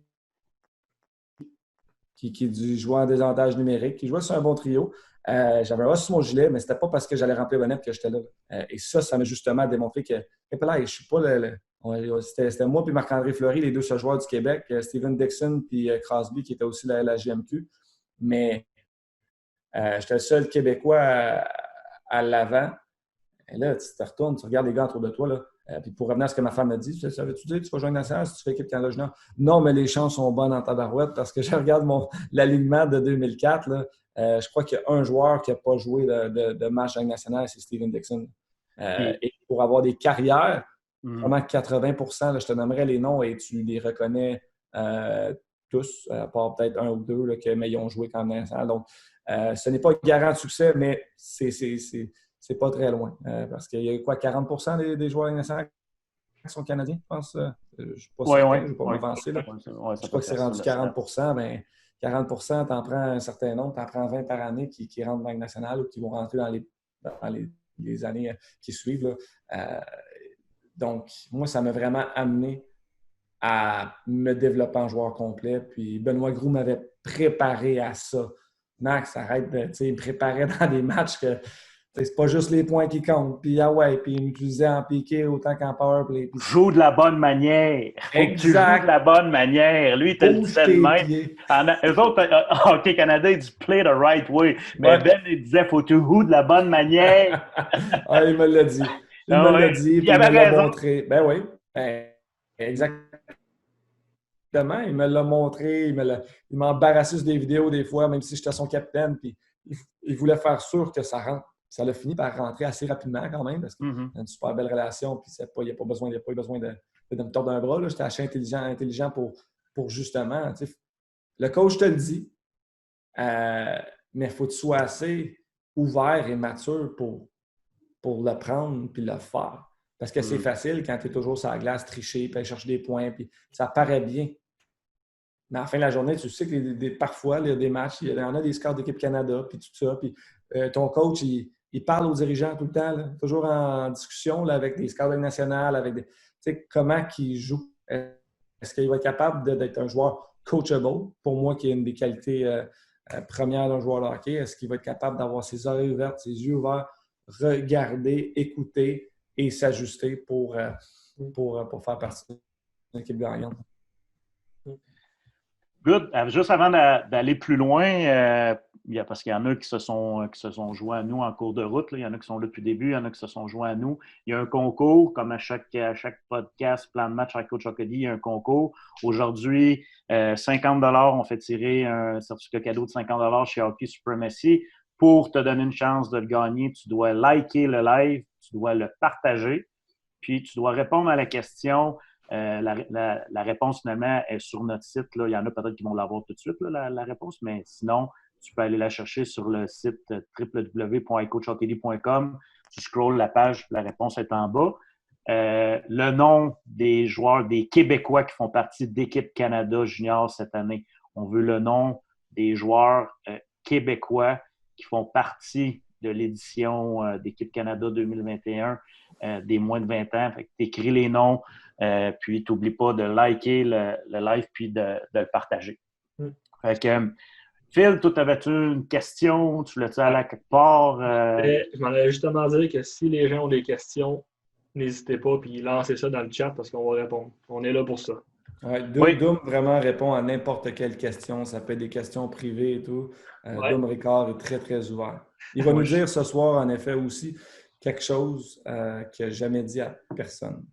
qui jouait en désavantage numérique, qui jouait sur un bon trio. J'avais un os sur mon gilet, mais c'était pas parce que j'allais remplir le net que j'étais là. Et ça m'a justement démontré que je suis pas c'était moi et Marc-André Fleury, les 2 seuls joueurs du Québec, Steven Dixon et Crosby, qui était aussi la GMQ. Mais j'étais le seul Québécois à l'avant. Et là, tu te retournes, tu regardes les gars autour de toi. Là. Puis pour revenir à ce que ma femme m'a dit, savais-tu dire que tu vas jouer national si tu fais équipe Canada Junior? Non, mais les chances sont bonnes en tabarouette parce que je regarde l'alignement de 2004. Là, je crois qu'il y a un joueur qui n'a pas joué de match en national, c'est Steven Dixon. Et pour avoir des carrières, vraiment 80 là, je te nommerai les noms et tu les reconnais tous, à part peut-être 1 ou 2, là, mais ils ont joué quand même national. Donc, ce n'est pas garant de succès, mais c'est pas très loin. Parce qu'il y a quoi, 40 des joueurs nationaux qui sont canadiens, je pense. Je ne suis pas certain, je ne vais pas m'avancer. Je crois que c'est rendu 40 mais 40 tu en prends un certain nombre, tu en prends 20 par année qui rentrent dans la Ligue nationale ou qui vont rentrer dans les années qui suivent. Donc, moi, ça m'a vraiment amené à me développer en joueur complet. Puis Benoît Groulx m'avait préparé à ça. Max, arrête de... Il me préparait dans des matchs que c'est pas juste les points qui comptent. Puis puis il m'utilisait en piqué autant qu'en powerplay. Puis... Joue de la bonne manière. Faut que tu joues de la bonne manière. Lui, il te le disait de même. Eux autres, Hockey Canada, ils disent « play the right way ». Mais Ben, il disait « faut que tu joues de la bonne manière ». Il me l'a dit. Il me l'a dit, puis il me l'a montré. Ben oui, exactement. Il me l'a montré, il m'a embarrassé sur des vidéos des fois, même si j'étais son capitaine, puis il voulait faire sûr que ça rentre. Ça a fini par rentrer assez rapidement quand même, parce qu'il y a une super belle relation, puis il n'y a pas eu besoin de me tordre un bras. J'étais assez intelligent pour justement. Le coach te le dit, mais il faut que tu sois assez ouvert et mature pour le prendre puis le faire. Parce que c'est facile quand tu es toujours sur la glace, tricher, puis aller chercher des points, puis ça paraît bien. Mais à la fin de la journée, tu sais que parfois, il y a des matchs, il y en a des scores d'équipe Canada, puis tout ça, puis ton coach, il parle aux dirigeants tout le temps, là, toujours en discussion là, avec des scores nationales, avec des... Tu sais, comment il joue. Est-ce qu'il va être capable d'être un joueur coachable? Pour moi, qui est une des qualités premières d'un joueur de hockey, est-ce qu'il va être capable d'avoir ses oreilles ouvertes, ses yeux ouverts, regarder, écouter et s'ajuster pour faire partie d'une équipe gagnante? Good. Juste avant d'aller plus loin, parce qu'il y en a qui se sont joints à nous en cours de route. Là. Il y en a qui sont là depuis le début, il y en a qui se sont joints à nous. Il y a un concours, comme à chaque podcast, plan de match avec Coach Hockey, il y a un concours. Aujourd'hui, 50 $, on fait tirer un certificat cadeau de 50 $ chez Hockey Supremacy. Pour te donner une chance de le gagner, tu dois liker le live, tu dois le partager, puis tu dois répondre à la question. La réponse, finalement, est sur notre site. Là. Il y en a peut-être qui vont l'avoir tout de suite, là, la réponse, mais sinon, tu peux aller la chercher sur le site www.icoachhockey.com. Tu scrolles la page, la réponse est en bas. Le nom des joueurs, des Québécois qui font partie d'Équipe Canada Junior cette année. On veut le nom des joueurs québécois qui font partie de l'édition d'Équipe Canada 2021 des moins de 20 ans. Fait que t'écris les noms, puis tu n'oublies pas de liker le live puis de le partager. Fait que, Phil, toi, avais-tu une question? Tu voulais-tu aller à quelque part? Je m'en allais justement dire que si les gens ont des questions, n'hésitez pas, puis lancez ça dans le chat parce qu'on va répondre. On est là pour ça. Ouais, Oui. Doom vraiment répond à n'importe quelle question. Ça peut être des questions privées et tout. Ouais. Doom Ricard est très, très ouvert. Il va Moi, nous dire ce soir, en effet, aussi quelque chose qu'il n'a jamais dit à personne.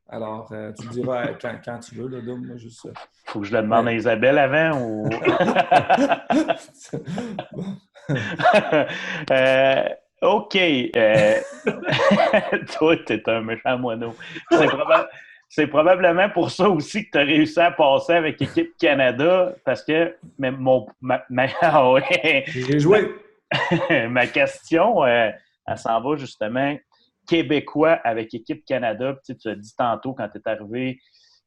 Alors, tu le diras quand tu veux, là, Doom. Là, juste, Faut que je le demande mais- à Isabelle avant ou. Bon. Euh, OK. Toi, t'es un méchant moineau. C'est probablement pour ça aussi que tu as réussi à passer avec Équipe Canada, parce que ah ouais, J'ai ma, joué. ma question, elle s'en va justement québécois avec Équipe Canada. Tu as dit tantôt quand tu es arrivé,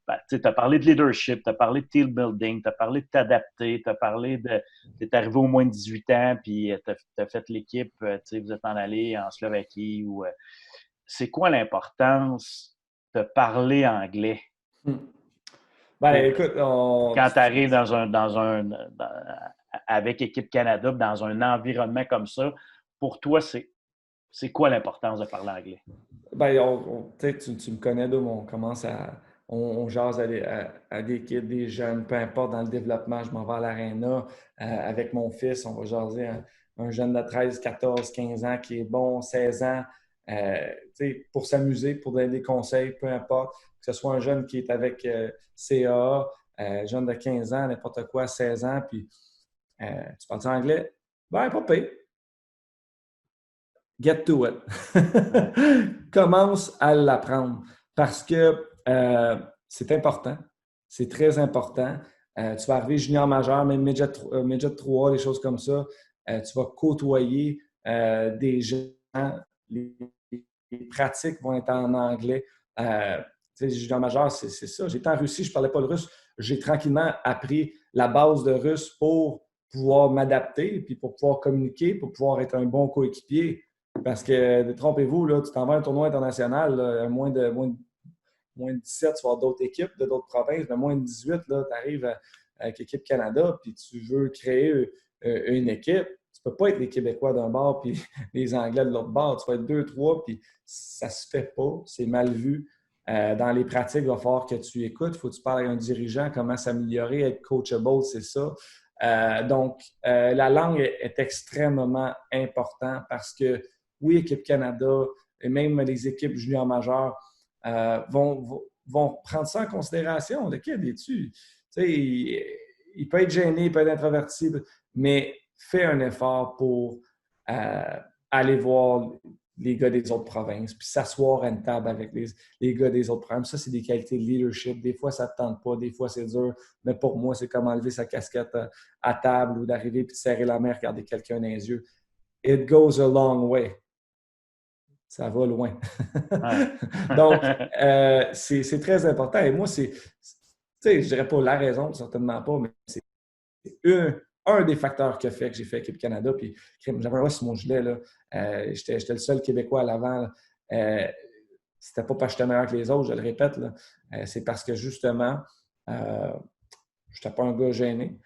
ben, tu as parlé de leadership, tu as parlé de team building, tu as parlé de t'adapter, tu as parlé de. Tu es arrivé au moins de 18 ans, puis tu as fait l'équipe, vous êtes en allé en Slovaquie. C'est quoi l'importance de parler anglais Ben, pour écoute, quand tu arrives avec Équipe Canada, dans un environnement comme ça? Pour toi, c'est quoi l'importance de parler anglais? ben, tu me connais, là, on commence on jase à des kids, des jeunes, peu importe dans le développement, je m'en vais à l'aréna avec mon fils, on va jaser un jeune de 13, 14, 15 ans qui est bon, 16 ans, pour s'amuser, pour donner des conseils, peu importe, que ce soit un jeune qui est avec CA, jeune de 15 ans, n'importe quoi, 16 ans, puis tu parles anglais? Ben, pas pire. Get to it. Ouais. Commence à l'apprendre parce que c'est important. C'est très important. Tu vas arriver junior majeur, même midget 3, des choses comme ça. Tu vas côtoyer des gens. Les, les pratiques vont être en anglais. Junior majeur, c'est ça. J'étais en Russie, je ne parlais pas le russe. J'ai tranquillement appris la base de russe pour pouvoir m'adapter, puis pour pouvoir communiquer, pour pouvoir être un bon coéquipier. Parce que, trompez-vous, là, tu t'en vas à un tournoi international, là, moins de 17, tu vas avoir d'autres équipes de d'autres provinces, mais moins de 18, tu arrives avec l'équipe Canada, puis tu veux créer une équipe. Tu ne peux pas être les Québécois d'un bord puis les Anglais de l'autre bord. Tu vas être 2, 3, puis ça ne se fait pas. C'est mal vu. Dans les pratiques, il va falloir que tu écoutes. Il faut que tu parles avec un dirigeant, comment s'améliorer, être coachable, c'est ça. Donc, la langue est extrêmement importante parce que, oui, Équipe Canada et même les équipes juniors majeures vont prendre ça en considération. De quel es-tu? Il peut être gêné, il peut être introverti, mais fais un effort pour aller voir les gars des autres provinces, puis s'asseoir à une table avec les gars des autres provinces. Ça, c'est des qualités de leadership. Des fois, ça ne te tente pas, des fois, c'est dur, mais pour moi, c'est comme enlever sa casquette à table ou d'arriver puis de serrer la main, regarder quelqu'un dans les yeux. It goes a long way. Ça va loin. Donc, c'est très important. Et moi, je ne dirais pas la raison, certainement pas, mais c'est un des facteurs qui a fait que j'ai fait Équipe Canada. Puis, j'avais un sur mon gilet, là. J'étais le seul Québécois à l'avant. C'était pas parce que j'étais meilleur que les autres, je le répète. Là. C'est parce que, justement, je n'étais pas un gars gêné.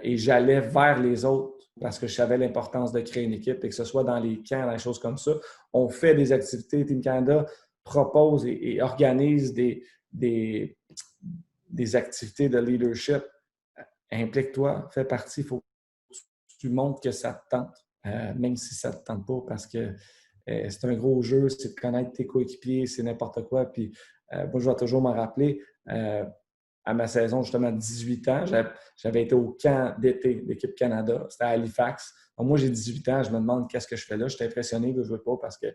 Et j'allais vers les autres parce que je savais l'importance de créer une équipe et que ce soit dans les camps, dans les choses comme ça. On fait des activités. Team Canada propose et organise des activités de leadership. Implique-toi, fais partie. Il faut que tu montres que ça te tente, même si ça ne te tente pas parce que c'est un gros jeu, c'est de connaître tes coéquipiers, c'est n'importe quoi. Puis moi, je vais toujours m'en rappeler. À ma saison, justement, 18 ans, j'avais été au camp d'été d'Équipe Canada. C'était à Halifax. Donc, moi, j'ai 18 ans. Je me demande qu'est-ce que je fais là. J'étais impressionné de jouer pas parce que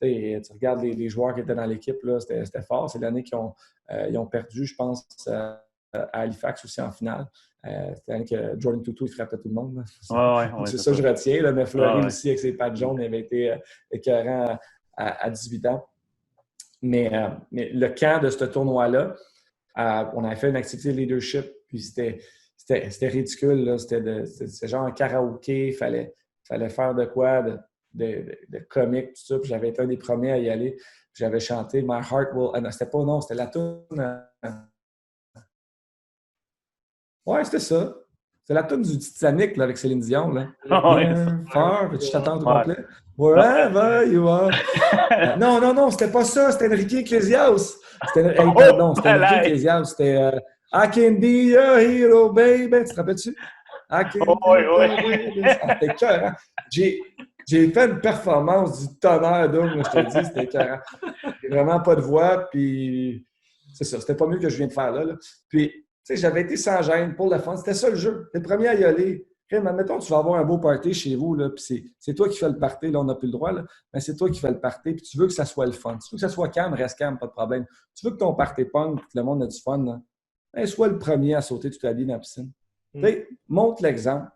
tu regardes les joueurs qui étaient dans l'équipe, c'était fort. C'est l'année qu'ils ont perdu, je pense, à Halifax aussi en finale. C'était l'année que Jordan Tootoo frappait tout le monde. C'est ça que je retiens. Là, mais Fleury aussi, avec ses pattes jaunes, il avait été écœurant à 18 ans. Mais le camp de ce tournoi-là, on avait fait une activité de leadership, puis c'était ridicule. C'était genre un karaoké, il fallait faire de quoi, de comique, tout ça. Puis j'avais été un des premiers à y aller. Puis j'avais chanté My Heart Will. Non, c'était la tune. Ouais, c'était ça. C'est la tune du Titanic là, avec Céline Dion. Là. Fort, peux-tu t'attendre au complet? Wherever you are. Non, c'était pas ça. C'était Enrique Iglesias. C'était Enrique Iglesias. I can be a hero, baby. Tu te rappelles-tu? I can Oui, be a baby. C'était écœurant. J'ai fait une performance du tonnerre d'homme, je te le dis, c'était écœurant. J'ai vraiment pas de voix, puis c'est ça. C'était pas mieux que je viens de faire là. Puis, tu sais, j'avais été sans gêne pour le fun. C'était ça le jeu. T'es le premier à y aller. Admettons, tu vas avoir un beau party chez vous, là, puis c'est toi qui fais le party, là, on n'a plus le droit, là, mais c'est toi qui fais le party, puis tu veux que ça soit le fun. Tu veux que ça soit calme, reste calme, pas de problème. Tu veux que ton party punk, que le monde ait du fun, là, ben, sois le premier à sauter toute la vie dans la piscine. Tu sais, montre l'exemple.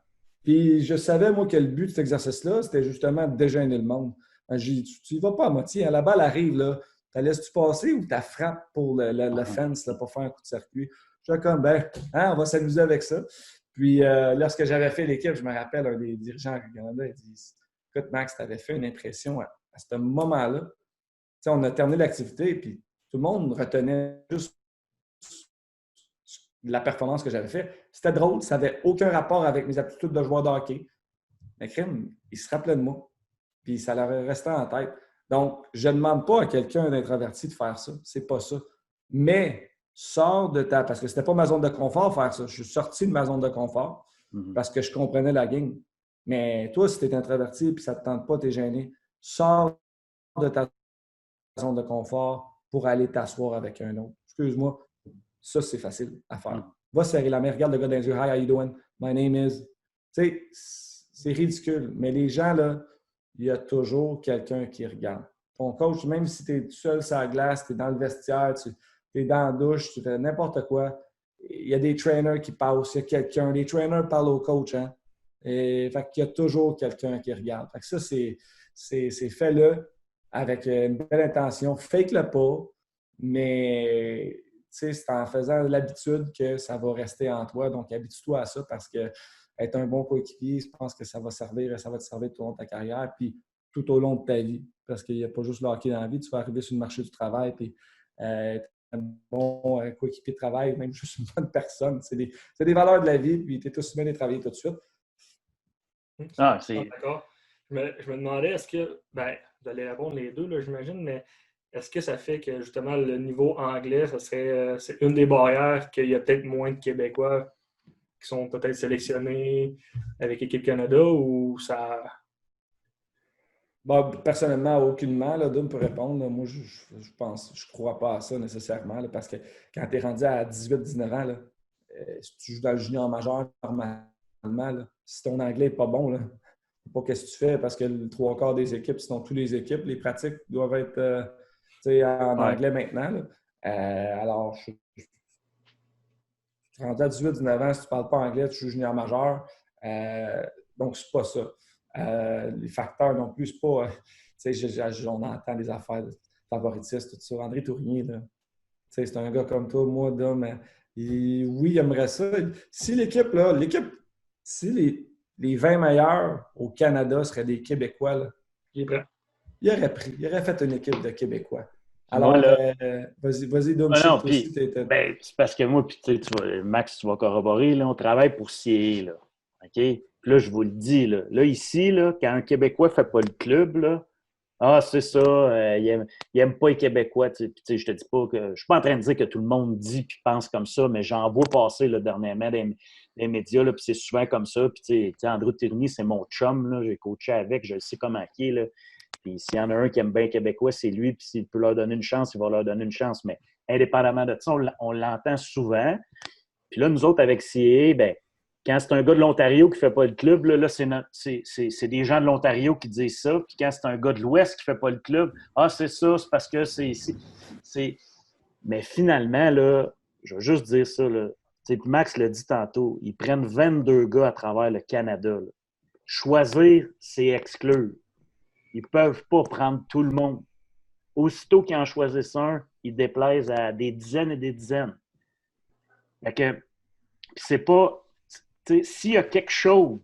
Puis je savais, moi, que le but de cet exercice-là, c'était justement de dégêner le monde. Ben, j'ai dit, tu y vas pas à moitié. La balle arrive, là. Tu la laisses-tu passer ou tu la frappes pour le fence, là, pour faire un coup de circuit? Je suis comme, ben, hein, on va s'amuser avec ça. Puis, lorsque j'avais fait l'équipe, je me rappelle, un des dirigeants du Canada, il dit, écoute, Max, tu avais fait une impression à ce moment-là. Tu sais, on a terminé l'activité, puis tout le monde retenait juste la performance que j'avais faite. C'était drôle, ça n'avait aucun rapport avec mes aptitudes de joueur de hockey. Mais crime, ils se rappelaient de moi. Puis ça leur est resté en tête. Donc, je ne demande pas à quelqu'un d'introverti de faire ça. C'est pas ça. Mais sors de ta... Parce que c'était pas ma zone de confort faire ça. Je suis sorti de ma zone de confort parce que je comprenais la game. Mais toi, si tu es introverti et ça ne te tente pas, tu es gêné, sors de ta zone de confort pour aller t'asseoir avec un autre. Excuse-moi, ça, c'est facile à faire. Va serrer la main, regarde le gars dans les yeux. Hi, how you doing? My name is... Tu sais, c'est ridicule. Mais les gens, là, il y a toujours quelqu'un qui regarde. Ton coach, même si tu es tout seul sur la glace, tu es dans le vestiaire, tu es dans la douche, tu fais n'importe quoi, il y a des trainers qui passent, il y a quelqu'un. Les trainers parlent au coach. Hein? Et, fait qu'il y a toujours quelqu'un qui regarde. Fait que ça, c'est fait-le avec une belle intention. Fake-le pas, mais c'est en faisant l'habitude que ça va rester en toi. Donc, habitue-toi à ça parce que être un bon coéquipier, je pense que ça va te servir tout au long de ta carrière, puis tout au long de ta vie. Parce qu'il n'y a pas juste le hockey dans la vie. Tu vas arriver sur le marché du travail, puis être un bon coéquipier de travail, même juste une bonne personne. C'est des valeurs de la vie, puis tu es tous bien de travailler tout de suite. Ah, c'est... D'accord. Je me demandais, est-ce que, ben, vous allez répondre les deux, là, j'imagine, mais est-ce que ça fait que justement le niveau anglais, c'est une des barrières qu'il y a peut-être moins de Québécois qui sont peut-être sélectionnés avec l'équipe Canada ou ça. Bon, personnellement, aucunement, là, Dom peut répondre. Là, moi, je crois pas à ça nécessairement, là, parce que quand tu es rendu à 18-19 ans, là, si tu joues dans le junior majeur, normalement, là, si ton anglais n'est pas bon, là, pas qu'est-ce que tu fais, parce que le trois quarts des équipes, sinon toutes les équipes, les pratiques doivent être en anglais maintenant. Là. Alors, je suis rendu à 18-19 ans, si tu ne parles pas anglais, tu joues junior majeur. Donc, c'est pas ça. Les facteurs non plus, c'est pas. On entend des affaires de favoritisme, tout ça. André Tournier, là, c'est un gars comme toi, moi, d'homme. Oui, il aimerait ça. Si si les 20 meilleurs au Canada seraient des Québécois, là, il aurait fait une équipe de Québécois. Alors, vas-y, Dom, non, puis, c'est parce que moi, puis Max, tu vas corroborer, là, on travaille pour CIE, là. OK? Puis là, je vous le dis, là ici, là, quand un Québécois ne fait pas le club, là, c'est ça, il aime pas les Québécois. Je te dis pas que. Je suis pas en train de dire que tout le monde dit puis pense comme ça, mais j'en vois passer là, dernièrement dans les médias, puis c'est souvent comme ça. Puis André Tournier, c'est mon chum, là, j'ai coaché avec, je sais comment il est. Là. Puis s'il y en a un qui aime bien les Québécois, c'est lui, puis s'il peut leur donner une chance, il va leur donner une chance. Mais indépendamment de ça, on l'entend souvent. Puis là, nous autres, avec CA, ben quand c'est un gars de l'Ontario qui ne fait pas le club, là c'est des gens de l'Ontario qui disent ça. Puis quand c'est un gars de l'Ouest qui ne fait pas le club, c'est ça, c'est parce que c'est... Mais finalement, là, je veux juste dire ça, là. Max l'a dit tantôt, ils prennent 22 gars à travers le Canada. Là. Choisir, c'est exclure. Ils ne peuvent pas prendre tout le monde. Aussitôt qu'ils en choisissent un, ils déplaisent à des dizaines et des dizaines. Fait que c'est pas... S'il y a quelque chose,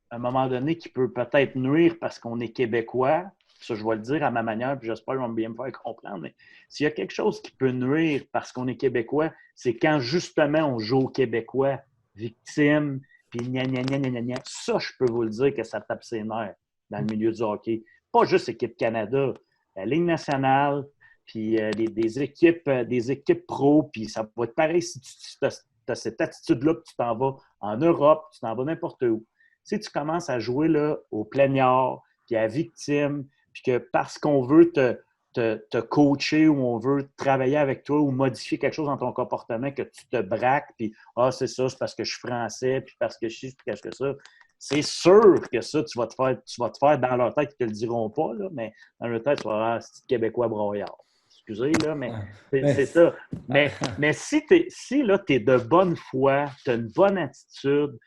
à un moment donné, qui peut peut-être nuire parce qu'on est Québécois, ça, je vais le dire à ma manière, puis j'espère qu'ils vont bien me faire comprendre, mais s'il y a quelque chose qui peut nuire parce qu'on est Québécois, c'est quand, justement, on joue aux Québécois, victimes, puis gna gna gna gna gna. Ça, je peux vous le dire que ça tape ses nerfs dans le milieu du hockey. Pas juste l'équipe Canada, la Ligue nationale, puis des équipes pro, puis ça va être pareil si tu as cette attitude-là, que tu t'en vas en Europe, tu t'en vas n'importe où. Si tu commences à jouer là, au plaignard, puis à victime, puis que parce qu'on veut te coacher ou on veut travailler avec toi ou modifier quelque chose dans ton comportement, que tu te braques, puis « Ah, c'est ça, c'est parce que je suis français, puis parce que je suis parce que ça. » C'est sûr que ça, tu vas te faire dans leur tête, ils ne te le diront pas, là, mais dans leur tête, tu vas avoir ce Québécois broyard. Excusez, là, mais c'est ça. Mais si là, tu es de bonne foi, tu as une bonne attitude,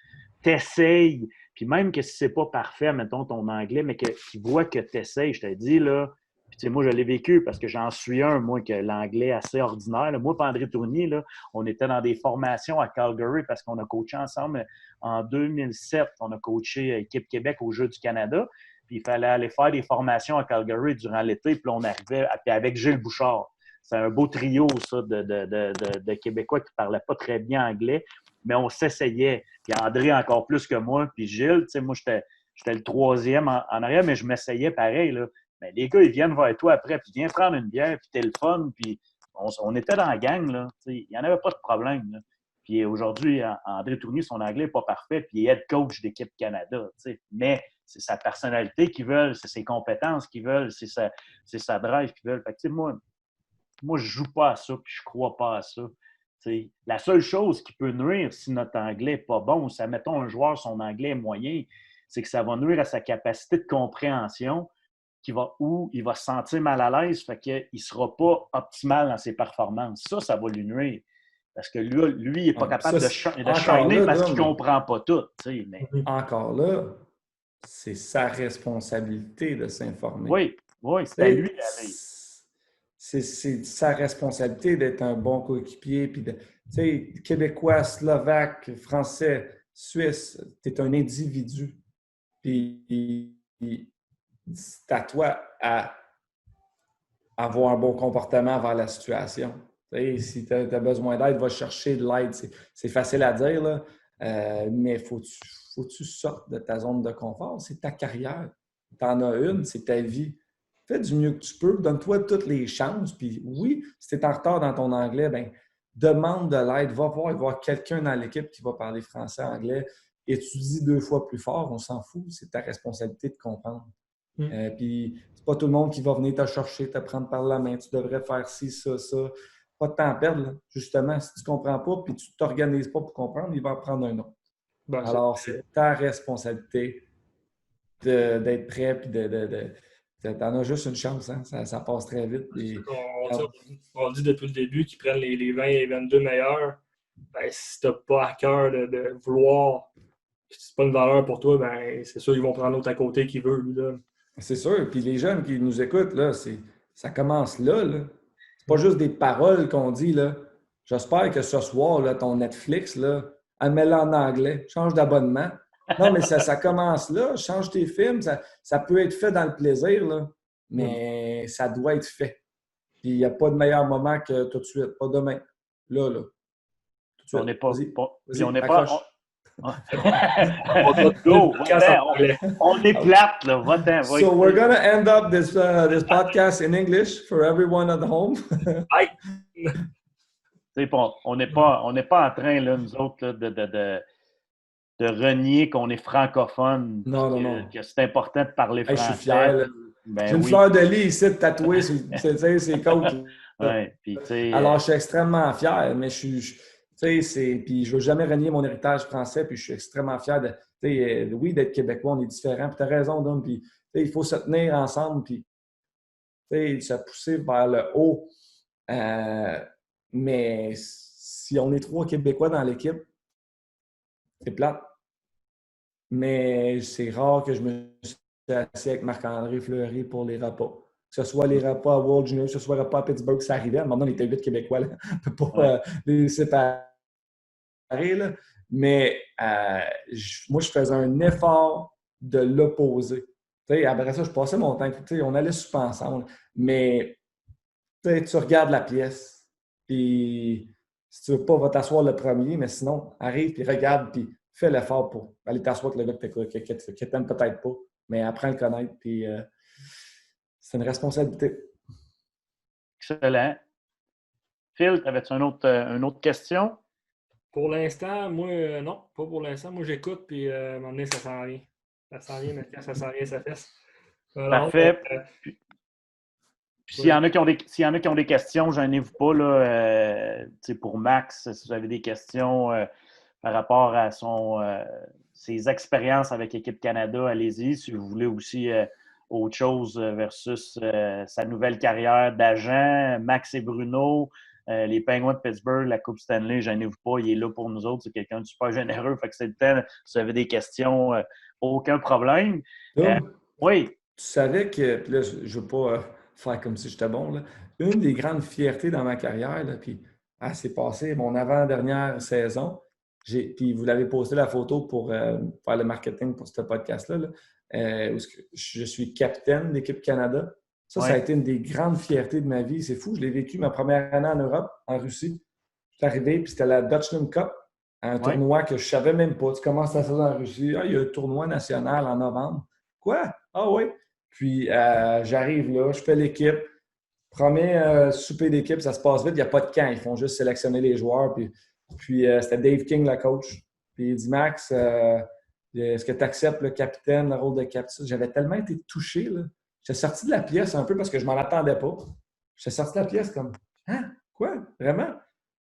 tu essayes, puis même que si c'est pas parfait, mettons ton anglais, mais qu'ils voient que tu essayes, je te dis, là, puis moi, je l'ai vécu parce que j'en suis un, moi, que l'anglais est assez ordinaire. Là. Moi et André Tournier, là, on était dans des formations à Calgary parce qu'on a coaché ensemble en 2007. On a coaché Équipe Québec aux Jeux du Canada. Puis il fallait aller faire des formations à Calgary durant l'été. Puis là, on arrivait avec Gilles Bouchard. C'est un beau trio, ça, de Québécois qui ne parlaient pas très bien anglais, mais on s'essayait. Puis André encore plus que moi. Puis Gilles, tu sais, moi, j'étais le troisième en arrière, mais je m'essayais pareil, là. Mais les gars, ils viennent vers toi après, puis viens prendre une bière, puis t'es le fun, puis on était dans la gang, là. Il n'y en avait pas de problème, là. Puis aujourd'hui, André Tournier, son anglais n'est pas parfait, puis il est head coach d'équipe Canada, mais c'est sa personnalité qu'ils veulent, c'est ses compétences qu'ils veulent, c'est sa drive qu'ils veulent. Fait que, moi, je ne joue pas à ça, puis je ne crois pas à ça. T'sais, la seule chose qui peut nuire si notre anglais n'est pas bon, ou si, mettons, un joueur, son anglais est moyen, c'est que ça va nuire à sa capacité de compréhension, où il va se sentir mal à l'aise, fait qu'il ne sera pas optimal dans ses performances. Ça va lui nuire. Parce que lui il n'est pas capable de shiner parce qu'il ne comprend pas tout. Mais... Encore là, c'est sa responsabilité de s'informer. Oui, c'est à lui d'aller. C'est sa responsabilité d'être un bon coéquipier. Puis Québécois, Slovaque, Français, Suisse, tu es un individu. Puis c'est à toi à avoir un bon comportement vers la situation. Si tu as besoin d'aide, va chercher de l'aide. C'est facile à dire, là, mais faut que tu sortes de ta zone de confort. C'est ta carrière. Tu en as une, c'est ta vie. Fais du mieux que tu peux. Donne-toi toutes les chances. Puis oui, si tu es en retard dans ton anglais, ben demande de l'aide. Va voir quelqu'un dans l'équipe qui va parler français, anglais. Étudie 2 fois plus fort. On s'en fout. C'est ta responsabilité de comprendre. Puis, c'est pas tout le monde qui va venir te chercher, te prendre par la main. Tu devrais faire ci, ça, ça. Pas de temps à perdre, là. Justement. Si tu ne comprends pas puis tu ne t'organises pas pour comprendre, il va en prendre un autre. Alors, c'est ta responsabilité d'être prêt puis t'en as juste une chance. Hein? Ça passe très vite. Et... On dit depuis le début qu'ils prennent les 20 et 22 meilleurs. Ben, si tu n'as pas à cœur de vouloir, si c'est pas une valeur pour toi, ben, c'est sûr qu'ils vont prendre l'autre à côté qui veut, lui, là. C'est sûr. Puis les jeunes qui nous écoutent, là, ça commence là. C'est pas juste des paroles qu'on dit, là. J'espère que ce soir, là, ton Netflix, là, mets-le en anglais. Change d'abonnement. Non, mais ça commence là. Change tes films. Ça peut être fait dans le plaisir, là, mais ça doit être fait. Puis il n'y a pas de meilleur moment que tout de suite. Pas demain. Là. Tout de suite. On n'est pas... Vas-y, on n'est accroche. pas... On est plate, là. Va-t'en, So we're going to end up this podcast in English for everyone at home. On n'est pas en train, là, nous autres, là, de renier qu'on est francophone. Non. Que c'est important de parler français. Je suis fier. Ben, j'ai une fleur de lis ici tatouée sur ses côtes. Alors, je suis extrêmement fier, mais puis je ne veux jamais renier mon héritage français, puis je suis extrêmement fier d'être Québécois, on est différents. Puis tu as raison, Dom, puis il faut se tenir ensemble, puis se pousser vers le haut. Mais si on est 3 Québécois dans l'équipe, c'est plate. Mais c'est rare que je me suis assis avec Marc-André Fleury pour les repas. Que ce soit les repas à World Junior, que ce soit les repas à Pittsburgh, ça arrivait. Maintenant, on était 8 Québécois. Là. On ne peut pas les séparer. Là. Mais moi, je faisais un effort de l'opposer. Après ça, je passais mon temps. On allait souper ensemble. Mais tu regardes la pièce. Puis si tu ne veux pas, va t'asseoir le premier. Mais sinon, arrive, puis regarde, puis fais l'effort pour aller t'asseoir avec le gars qui t'aime peut-être pas. Mais apprends à le connaître. Puis c'est une responsabilité. Excellent. Phil, avais-tu une autre question? Pour l'instant, moi, non, pas pour l'instant. Moi, j'écoute, puis à un moment donné, ça sent rien. Ça sent rien, mais quand ça sent rien, ça fesse. Alors, Parfait. Puis s'il y en a qui ont des questions, gênez-vous pas. Là, pour Max, si vous avez des questions par rapport à ses expériences avec l'équipe Canada, allez-y. Si vous voulez aussi autre chose versus sa nouvelle carrière d'agent, Max et Bruno, les Penguins de Pittsburgh, la Coupe Stanley, gênez-vous pas, il est là pour nous autres. C'est quelqu'un de super généreux. Fait que c'est le temps. Si vous avez des questions, aucun problème. Oui. Tu savais que, puis là, je ne veux pas faire comme si j'étais bon, là. Une des grandes fiertés dans ma carrière, là, puis c'est passé mon avant-dernière saison, puis vous l'avez posté la photo pour faire le marketing pour ce podcast-là, là, où je suis capitaine de l'équipe Canada. Ça a été une des grandes fiertés de ma vie. C'est fou, je l'ai vécu ma première année en Europe, en Russie. Je suis arrivé, puis c'était la Dutchland Cup, un tournoi que je ne savais même pas. Tu commences la saison en Russie, il y a un tournoi national en novembre. Quoi? Ah oui? Puis j'arrive là, je fais l'équipe. Premier souper d'équipe, ça se passe vite, il n'y a pas de camp. Ils font juste sélectionner les joueurs. Puis c'était Dave King, le coach. Puis il dit Max, est-ce que tu acceptes le capitaine, le rôle de capitaine? J'avais tellement été touché. Là. J'étais sorti de la pièce un peu parce que je ne m'en attendais pas. J'étais sorti de la pièce comme hein? Quoi? Vraiment?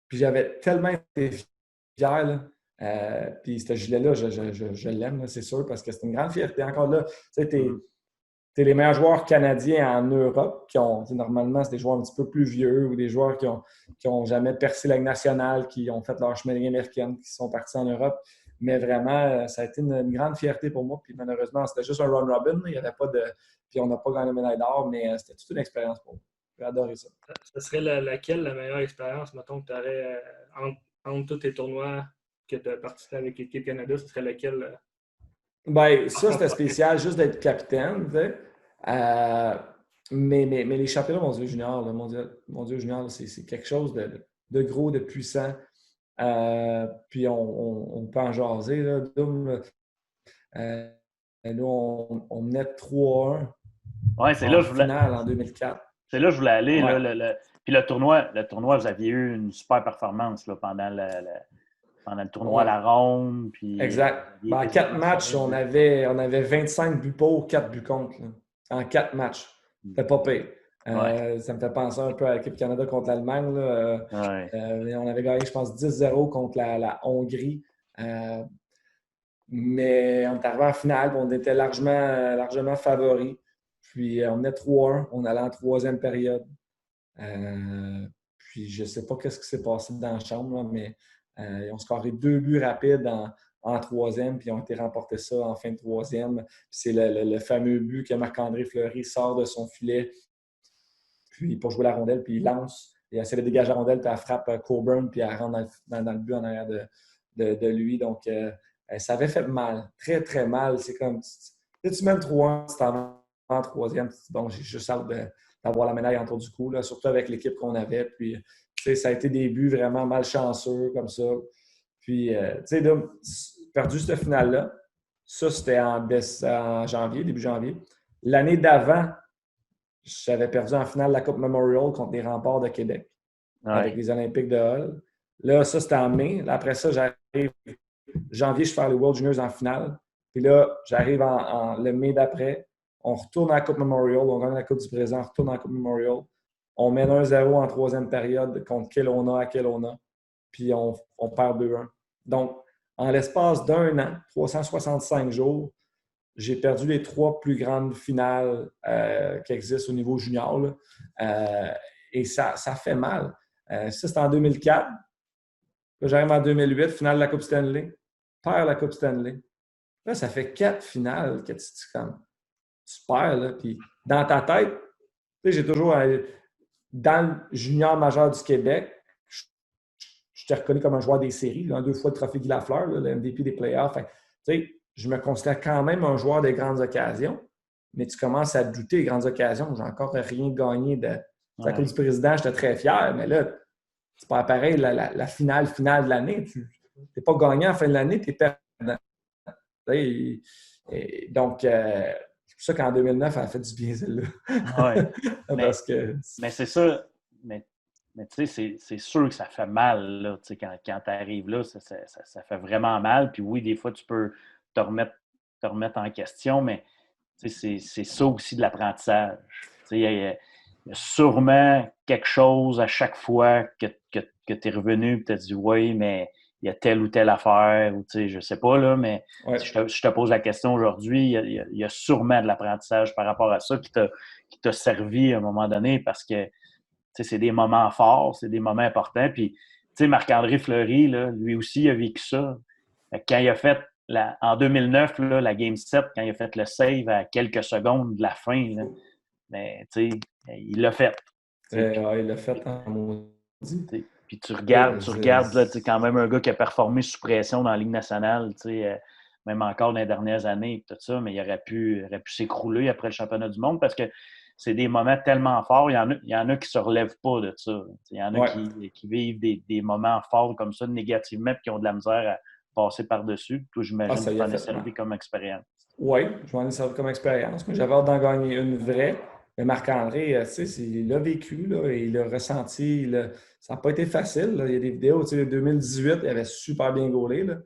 Puis j'avais tellement été fier. Là. Puis ce gilet-là, je l'aime, là, c'est sûr, parce que c'est une grande fierté. Encore là, tu sais, t'es les meilleurs joueurs canadiens en Europe qui ont, normalement, c'est des joueurs un petit peu plus vieux ou des joueurs qui ont jamais percé la Ligue nationale, qui ont fait leur chemin de Ligue américaine, qui sont partis en Europe. Mais vraiment, ça a été une grande fierté pour moi. Puis malheureusement, c'était juste un round robin. Il y avait pas de. Puis on n'a pas gagné la médaille d'or, mais c'était toute une expérience pour moi. J'ai adoré ça. Ce serait laquelle la meilleure expérience, mettons, que tu aurais entre tous tes tournois que tu as participé avec l'équipe Canada, ce serait laquelle? Ben, ça, c'était spécial, juste d'être capitaine. Mais les championnats mondiaux juniors, mondiaux juniors, c'est quelque chose de gros, de puissant. Puis on peut en jaser. Là. Nous, on menait 3-1 en finale en 2004. C'est là que je voulais aller. Ouais. Là, puis le tournoi, vous aviez eu une super performance là, pendant le tournoi à la ronde. Puis, exact. En 4 matchs, on avait 25 buts pour, 4 buts contre. Là. En 4 matchs. C'était pas pire. Ça me fait penser un peu à l'équipe Canada contre l'Allemagne. On avait gagné, je pense, 10-0 contre la Hongrie. Mais on est arrivé en finale, on était largement favoris. Puis on menait 3-1, on allait en troisième période. Puis je ne sais pas ce qui s'est passé dans la chambre, là, mais ils ont scoré 2 buts rapides en troisième, puis ils ont été remportés ça en fin de troisième. Puis c'est le fameux but que Marc-André Fleury sort de son filet puis pour jouer la rondelle, puis il lance, il essaie de dégager la rondelle, puis elle frappe Coburn, puis elle rentre dans le but en arrière de lui. Donc, ça avait fait mal, très, très mal. C'est comme, tu mets le 3-1, tu t'en vas en troisième, tu dis, bon, j'ai juste hâte d'avoir la médaille autour du cou, là, surtout avec l'équipe qu'on avait. Puis, ça a été des buts vraiment malchanceux comme ça. Puis, tu sais, perdu cette finale-là. Ça, c'était en janvier, début janvier. L'année d'avant, j'avais perdu en finale la Coupe Memorial contre les Remparts de Québec avec les Olympiques de Hull. Là, ça, c'était en mai. Là, après ça, j'arrive janvier, je fais les World Juniors en finale. Puis là, j'arrive le mai d'après. On retourne à la Coupe Memorial. On gagne la Coupe du Président. On retourne à la Coupe Memorial. On mène 1-0 en troisième période contre Kelowna à Kelowna. Puis on perd 2-1. Donc, en l'espace d'un an, 365 jours, j'ai perdu les 3 plus grandes finales qui existent au niveau junior. Et ça fait mal. Ça, c'était en 2004. Là, j'arrive en 2008, finale de la Coupe Stanley. Perds la Coupe Stanley. Là, ça fait 4 finales que tu perds. Là. Puis dans ta tête, j'ai toujours, dans le junior majeur du Québec, je t'ai reconnu comme un joueur des séries. 2 fois le trophée Guy Lafleur, le MVP des playoffs. Fait, je me considère quand même un joueur des grandes occasions, mais tu commences à douter des grandes occasions. J'ai encore rien gagné de la Coupe du Président. J'étais très fier, mais là, c'est pas pareil, la finale de l'année. Tu n'es pas gagnant en fin de l'année, tu es perdant. Donc, c'est pour ça qu'en 2009, elle a fait du bien, celle-là. Mais c'est ça. mais tu sais, c'est sûr que ça fait mal, là, tu sais, quand tu arrives là, ça fait vraiment mal. Puis oui, des fois, tu peux te remettre, te remettre en question, mais tu sais, c'est ça aussi de l'apprentissage. Tu sais, il y a sûrement quelque chose à chaque fois que tu es revenu et tu as dit oui, mais il y a telle ou telle affaire, ou tu sais, je sais pas, là, mais Ouais. si je te pose la question aujourd'hui, il y a sûrement de l'apprentissage par rapport à ça qui t'a servi à un moment donné parce que tu sais, c'est des moments forts, c'est des moments importants. Puis, tu sais, Marc-André Fleury, là, lui aussi, il a vécu ça. Quand il a fait, en 2009, là, la Game 7, quand il a fait le save à quelques secondes de la fin, là, mais, tu sais, il l'a fait. Ouais, il l'a fait en maudit. Puis tu regardes là, quand même un gars qui a performé sous pression dans la Ligue nationale, même encore dans les dernières années, tout ça, mais il aurait pu s'écrouler après le championnat du monde parce que c'est des moments tellement forts. Il y en a qui ne se relèvent pas de ça. Il y en a qui vivent des moments forts comme ça négativement et qui ont de la misère à passer par-dessus. Toi, j'imagine que tu en as servi comme expérience. Oui, je m'en ai servi comme expérience. Mais j'avais hâte d'en gagner une vraie. Mais Marc-André, tu sais, il l'a vécu, là, il l'a ressenti. Ça n'a pas été facile. Là. Il y a des vidéos, tu sais, 2018, il avait super bien gaulé. Là.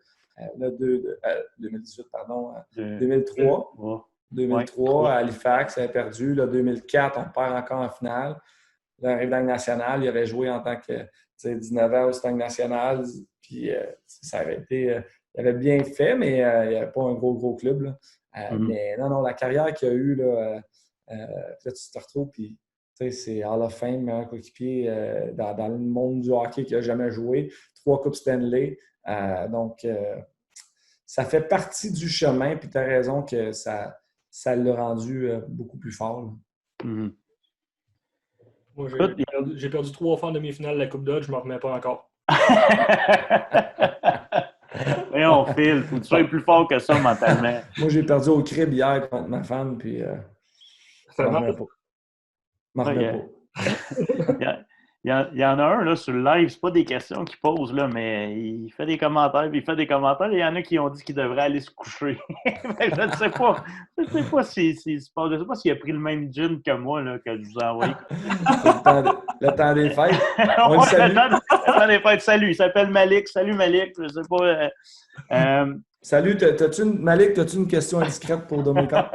2018, pardon. 2003. 2003, à Halifax, il avait perdu. Là, 2004, on perd encore en finale. Là, il arrive dans le national. Il avait joué en tant que 19 ans au Stade national. Puis ça avait été. Il avait bien fait, mais il n'y avait pas un gros club. Là. Mais non, la carrière qu'il a eue, là, tu te retrouves, puis c'est Hall of Fame, meilleur coéquipier dans le monde du hockey qu'il n'a jamais joué. 3 Coupes Stanley. Donc, ça fait partie du chemin, puis tu as raison que ça l'a rendu beaucoup plus fort. Moi, j'ai perdu 3 fois en demi-finale de la Coupe Dodge, je ne m'en remets pas encore. Mais on file, faut que tu sois plus fort que ça mentalement. Moi, j'ai perdu au crib hier contre ma femme, puis je m'en remets pas. Je m'en remets pas. Il y en a un là, sur le live, c'est pas des questions qu'il pose, là, mais il fait des commentaires, puis il fait des commentaires, et il y en a qui ont dit qu'il devrait aller se coucher. Je ne sais pas. Je ne sais pas s'il a pris le même gin que moi là, que je vous ai envoyé. Le temps des fêtes. On le salue. Le temps des fêtes. Salut, il s'appelle Malik. Salut Malik. Je ne sais pas. Salut, Malik, as-tu une question indiscrète pour Dominica?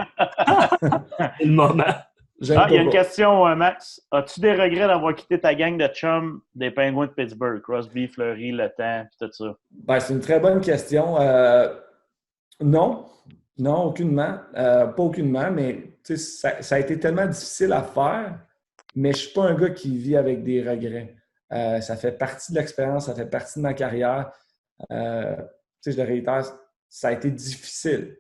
Le moment. Il y a une question, Max. As-tu des regrets d'avoir quitté ta gang de chums des Penguins de Pittsburgh? Crosby, Fleury, Le Temps, tout ça. Ben, c'est une très bonne question. Non, aucunement. Pas aucunement, mais ça a été tellement difficile à faire, mais je ne suis pas un gars qui vit avec des regrets. Ça fait partie de l'expérience, ça fait partie de ma carrière. Je le réitère, ça a été difficile.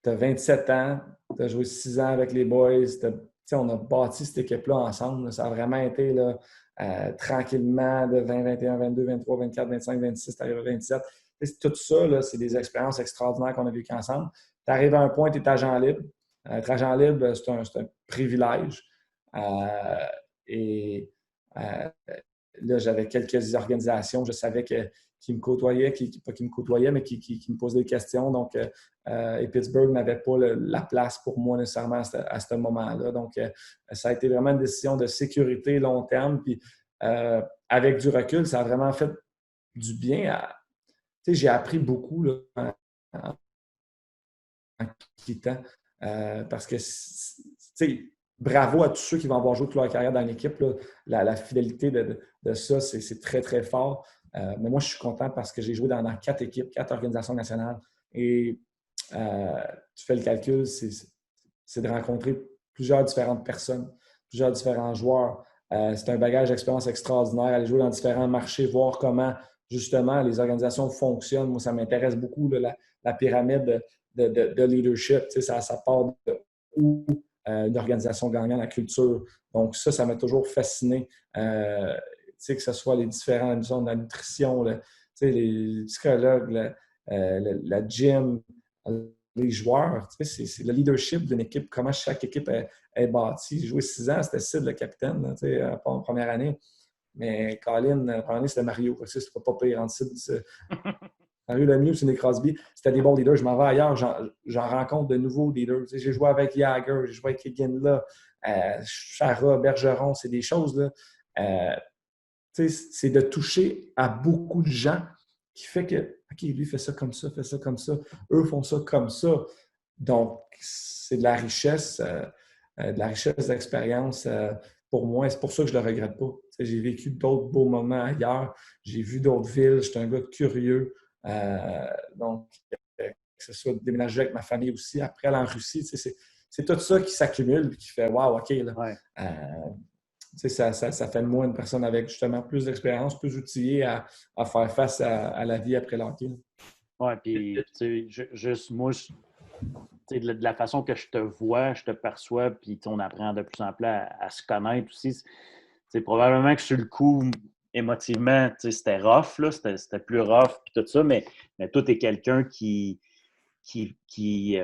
Tu as 27 ans, tu as joué 6 ans avec les boys, on a bâti cette équipe-là ensemble. Ça a vraiment été là, tranquillement de 20, 21, 22, 23, 24, 25, 26, tu arrives à 27. Tout ça, là, c'est des expériences extraordinaires qu'on a vécues ensemble. Tu arrives à un point, tu es agent libre. Être agent libre, c'est un privilège. Là, j'avais quelques organisations, je savais qui me côtoyaient, pas qui me côtoyaient, mais qui me posaient des questions. Donc, et Pittsburgh n'avait pas la place pour moi nécessairement à ce moment-là. Donc, ça a été vraiment une décision de sécurité long terme. Puis, avec du recul, ça a vraiment fait du bien. J'ai appris beaucoup là, en quittant. Parce que, bravo à tous ceux qui vont avoir joué toute leur carrière dans l'équipe. La fidélité de ça, c'est très, très fort. Mais moi, je suis content parce que j'ai joué dans 4 équipes, 4 organisations nationales. Et tu fais le calcul, c'est de rencontrer plusieurs différentes personnes, plusieurs différents joueurs. C'est un bagage d'expérience extraordinaire, aller jouer dans différents marchés, voir comment, justement, les organisations fonctionnent. Moi, ça m'intéresse beaucoup, là, la pyramide de leadership. Ça part de où une organisation gagnante, la culture. Donc, ça m'a toujours fasciné. Que ce soit les différentes zones de la nutrition, les psychologues, la gym, les joueurs. C'est le leadership d'une équipe, comment chaque équipe est bâtie. J'ai joué 6 ans, c'était Sid le capitaine, en première année. Mais Colin, la première année, c'était Mario. C'était pas pire en Sid. Mario Lemieux, c'est Crosby. C'était des bons leaders. Je m'en vais ailleurs, j'en rencontre de nouveaux leaders. J'ai joué avec Jagger, j'ai joué avec Higgins là. Chara, Bergeron, c'est des choses, là. C'est de toucher à beaucoup de gens qui fait que, OK, lui fait ça comme ça, eux font ça comme ça. Donc, c'est de la richesse d'expérience pour moi. C'est pour ça que je ne le regrette pas. J'ai vécu d'autres beaux moments ailleurs. J'ai vu d'autres villes. J'étais un gars curieux. Donc, que ce soit déménager avec ma famille aussi. Après, aller en Russie, c'est tout ça qui s'accumule et qui fait « Wow, OK, là. Ouais. Ça fait de moi une personne avec justement plus d'expérience, plus outillée à faire face à la vie après l'hockey. Oui, puis juste moi, de la façon que je te vois, je te perçois, puis on apprend de plus en plus à se connaître aussi. Probablement que sur le coup, émotivement, c'était rough, là, c'était plus rough, puis tout ça, mais toi, tu es quelqu'un qui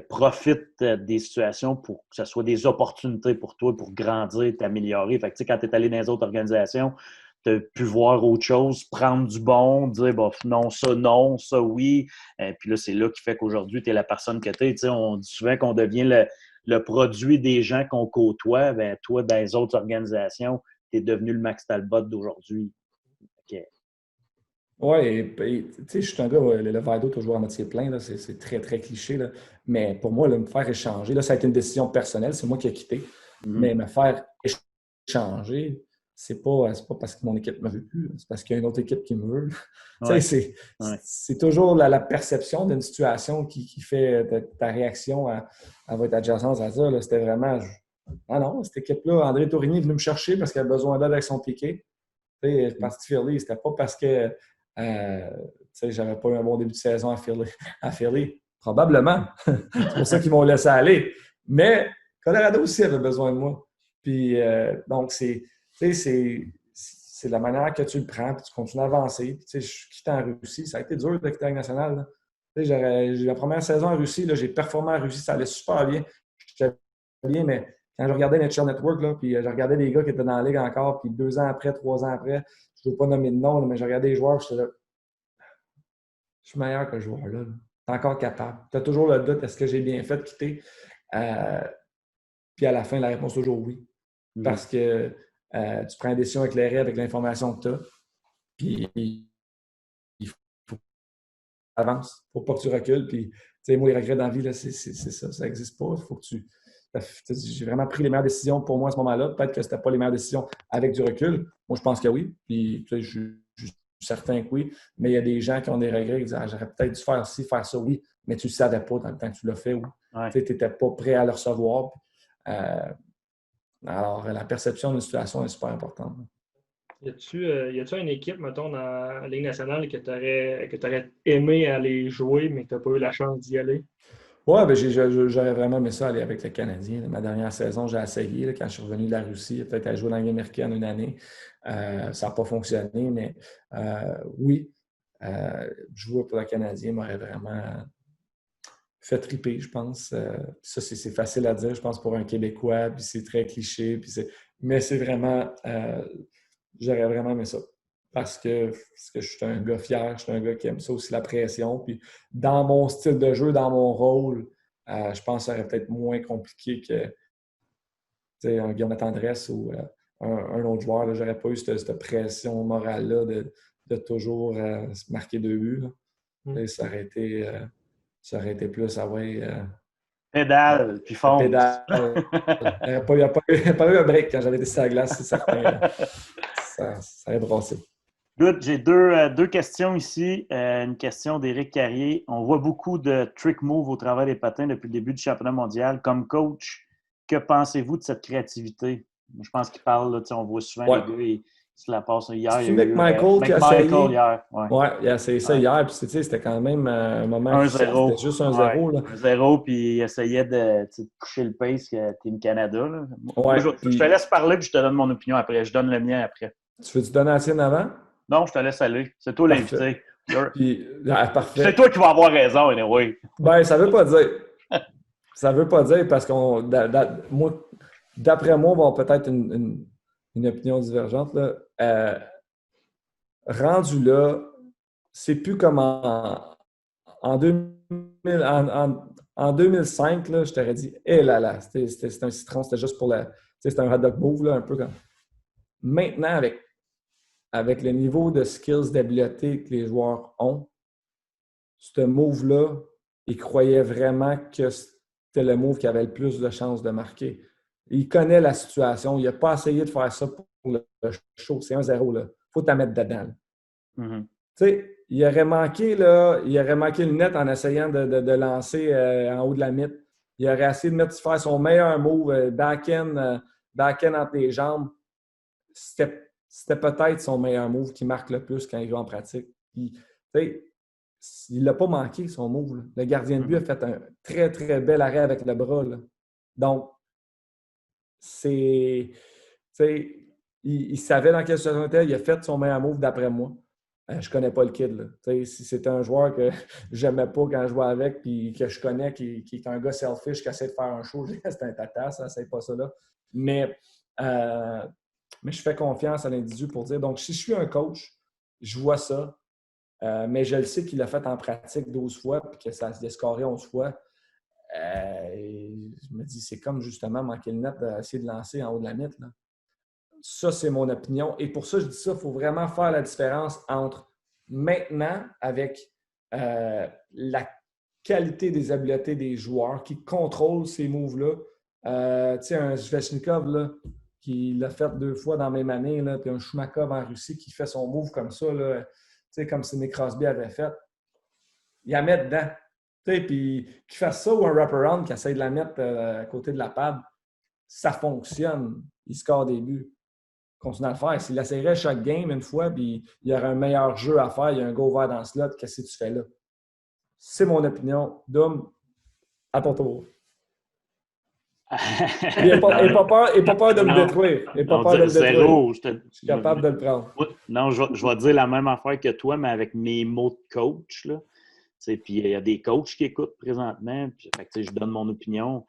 profite des situations pour que ce soit des opportunités pour toi, pour grandir, t'améliorer. Fait que, quand tu es allé dans les autres organisations, tu as pu voir autre chose, prendre du bon, dire non, ça oui. Puis là, c'est là qui fait qu'aujourd'hui, tu es la personne que tu es. On dit souvent qu'on devient le produit des gens qu'on côtoie. Ben, toi, dans les autres organisations, tu es devenu le Max Talbot d'aujourd'hui. Okay. Oui, tu sais, je suis un gars, le verre d'eau toujours à moitié plein, là, c'est très, très cliché. Là. Mais pour moi, là, me faire échanger, là, ça a été une décision personnelle, c'est moi qui ai quitté. Mais me faire échanger, c'est pas parce que mon équipe ne me veut plus, c'est parce qu'il y a une autre équipe qui me veut. Ouais. C'est toujours la perception d'une situation qui fait ta réaction à votre adjacence à ça. C'était vraiment, ah non, cette équipe-là, André Tourigny est venu me chercher parce qu'il a besoin d'aide avec son piqué. Je suis parti de Philly, c'était pas parce que j'avais pas eu un bon début de saison à Philly. Probablement. C'est pour ça qu'ils m'ont laissé aller. Mais Colorado aussi avait besoin de moi. Puis, donc, c'est la manière que tu le prends, puis tu continues à avancer. Puis, je quitte en Russie. Ça a été dur de quitter la nationale. La première saison en Russie, j'ai performé en Russie. Ça allait super bien. J'étais bien, mais quand je regardais NHL Network, là, puis je regardais les gars qui étaient dans la ligue encore, puis 2 ans après, 3 ans après, je ne veux pas nommer de nom, là, mais je regardais les joueurs, j'étais là. Je suis meilleur que ce joueur-là. Tu es encore capable. Tu as toujours le doute, est-ce que j'ai bien fait de quitter? Puis à la fin, la réponse est toujours oui. Parce que tu prends une décision éclairée avec l'information que tu as. Puis il faut que tu avances. Il ne faut pas que tu recules. Puis, tu sais, moi, les regrets dans la vie, c'est ça. Ça n'existe pas. Il faut que tu. J'ai vraiment pris les meilleures décisions pour moi à ce moment-là. Peut-être que ce n'était pas les meilleures décisions avec du recul. Moi, je pense que oui. Puis, je suis certain que oui. Mais il y a des gens qui ont des regrets qui disent j'aurais peut-être dû faire ci, faire ça, oui. Mais tu ne le savais pas dans le temps que tu l'as fait. Tu n'étais pas prêt à le recevoir. Alors, la perception d'une situation est super importante. Y a-tu une équipe, mettons, dans la Ligue nationale que tu aurais aimé aller jouer, mais que tu n'as pas eu la chance d'y aller? Oui, ben j'aurais vraiment aimé ça aller avec le Canadien. Ma dernière saison, j'ai essayé quand je suis revenu de la Russie, peut-être à jouer dans la Ligue américaine une année. Ça n'a pas fonctionné, mais oui, jouer pour le Canadien m'aurait vraiment fait triper, je pense. Ça, c'est facile à dire, je pense, pour un Québécois, puis c'est très cliché, mais c'est vraiment, j'aurais vraiment aimé ça. Parce que je suis un gars fier, je suis un gars qui aime ça aussi, la pression. Puis dans mon style de jeu, dans mon rôle, je pense que ça aurait peut-être moins compliqué que un Guillaume Tendresse ou un autre joueur. Je n'aurais pas eu cette pression morale-là de toujours se marquer 2 buts. Ça aurait été plus, pédale, puis fonce. Pédale. Il n'y a pas eu un break quand j'avais été sur la glace, c'est certain. Ça aurait brassé. Good. J'ai deux questions ici. Une question d'Éric Carrier. On voit beaucoup de trick moves au travers des patins depuis le début du championnat mondial. Comme coach, que pensez-vous de cette créativité? Je pense qu'il parle, là, on voit souvent les gars, ils se la passent hier. C'est McMichael qui a essayé. Hier. Ouais, il a essayé ça hier. Puis c'était quand même un moment. 1-0. C'était juste 1-0. Ouais, 1-0, puis il essayait de coucher le pace que Team Canada. Là. Ouais, je te laisse parler, puis je te donne mon opinion après. Je donne le mien après. Tu veux-tu donner la tienne avant? Non, je te laisse aller. C'est toi l'invité. Puis, parfait. C'est toi qui vas avoir raison, anyway. Ben, ça veut pas dire. Ça veut pas dire parce qu'on. D'après moi, on va peut-être une opinion divergente. Là. Rendu là, c'est plus comme en 2005, là, je t'aurais dit, là, c'était un citron, c'était juste pour c'est un hot dog move, là, un peu comme. Maintenant, avec le niveau de skills, d'habileté que les joueurs ont, ce move-là, ils croyaient vraiment que c'était le move qui avait le plus de chances de marquer. Il connaît la situation. Il n'a pas essayé de faire ça pour le show. C'est 1-0, là. Il faut t'en mettre dedans. Mm-hmm. Tu sais, il aurait manqué le net en essayant de lancer en haut de la mythe. Il aurait essayé de faire son meilleur move, back-end entre les jambes. C'était peut-être son meilleur move qui marque le plus quand il joue en pratique. Puis, il ne l'a pas manqué, son move. Là. Le gardien de but a fait un très, très bel arrêt avec le bras. Là. Donc, il savait dans quelle situation il était. Il a fait son meilleur move d'après moi. Je ne connais pas le kid. Là. Si c'était un joueur que j'aimais pas quand je jouais avec puis que je connais, qui est un gars selfish, qui essaie de faire un show, c'est un tata, ça, c'est pas ça là. Mais je fais confiance à l'individu pour dire. Donc, si je suis un coach, je vois ça. Mais je le sais qu'il l'a fait en pratique 12 fois et que ça s'est scoré 11 fois. Je me dis, c'est comme justement manquer le net d'essayer de lancer en haut de la mythe. Là. Ça, c'est mon opinion. Et pour ça, je dis ça, il faut vraiment faire la différence entre maintenant, avec la qualité des habiletés des joueurs qui contrôlent ces moves-là. Tu sais, un Svechnikov, là, qui l'a fait 2 fois dans la même année, là, puis un Shumakov en Russie qui fait son move comme ça, là, comme Sidney Crosby avait fait. Il la met dedans. Puis qu'il fasse ça ou un wraparound qui essaie de la mettre à côté de la pad, ça fonctionne. Il score des buts. Continue à le faire. S'il essaierait chaque game une fois, puis il y aurait un meilleur jeu à faire, il y a un go vert dans le slot, qu'est-ce que tu fais là? C'est mon opinion. Dom, à ton tour. Il n'a pas peur de me détruire. Il n'a pas peur de me zéro, détruire. Je suis capable de le prendre. Non, je vais dire la même affaire que toi, mais avec mes mots de coach. Là. Puis il y a des coachs qui écoutent présentement. Puis, je donne mon opinion.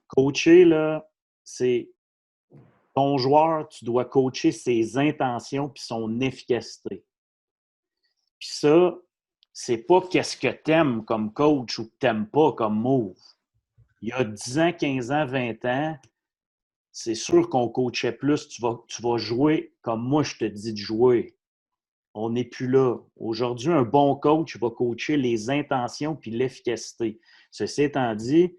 Coacher, là, c'est ton joueur, tu dois coacher ses intentions puis son efficacité. Puis ça, c'est pas qu'est-ce que tu aimes comme coach ou que tu n'aimes pas comme move. Il y a 10 ans, 15 ans, 20 ans, c'est sûr qu'on coachait plus. Tu vas jouer comme moi je te dis de jouer. On n'est plus là. Aujourd'hui, un bon coach va coacher les intentions puis l'efficacité. Ceci étant dit,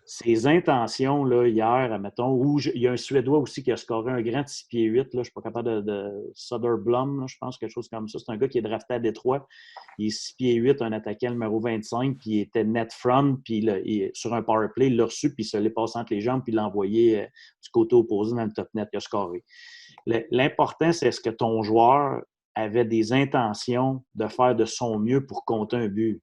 ces intentions, là, hier, admettons, où il y a un Suédois aussi qui a scoré un grand 6 pieds 8, là, je ne suis pas capable de Soderblom, là, je pense, quelque chose comme ça. C'est un gars qui est drafté à Détroit. Il est 6 pieds 8, un attaquant numéro 25, puis il était net front, puis sur un power play, il l'a reçu, puis il se l'est passé entre les jambes, puis il l'a envoyé du côté opposé dans le top net, il a scoré. L'important, c'est est-ce que ton joueur avait des intentions de faire de son mieux pour compter un but.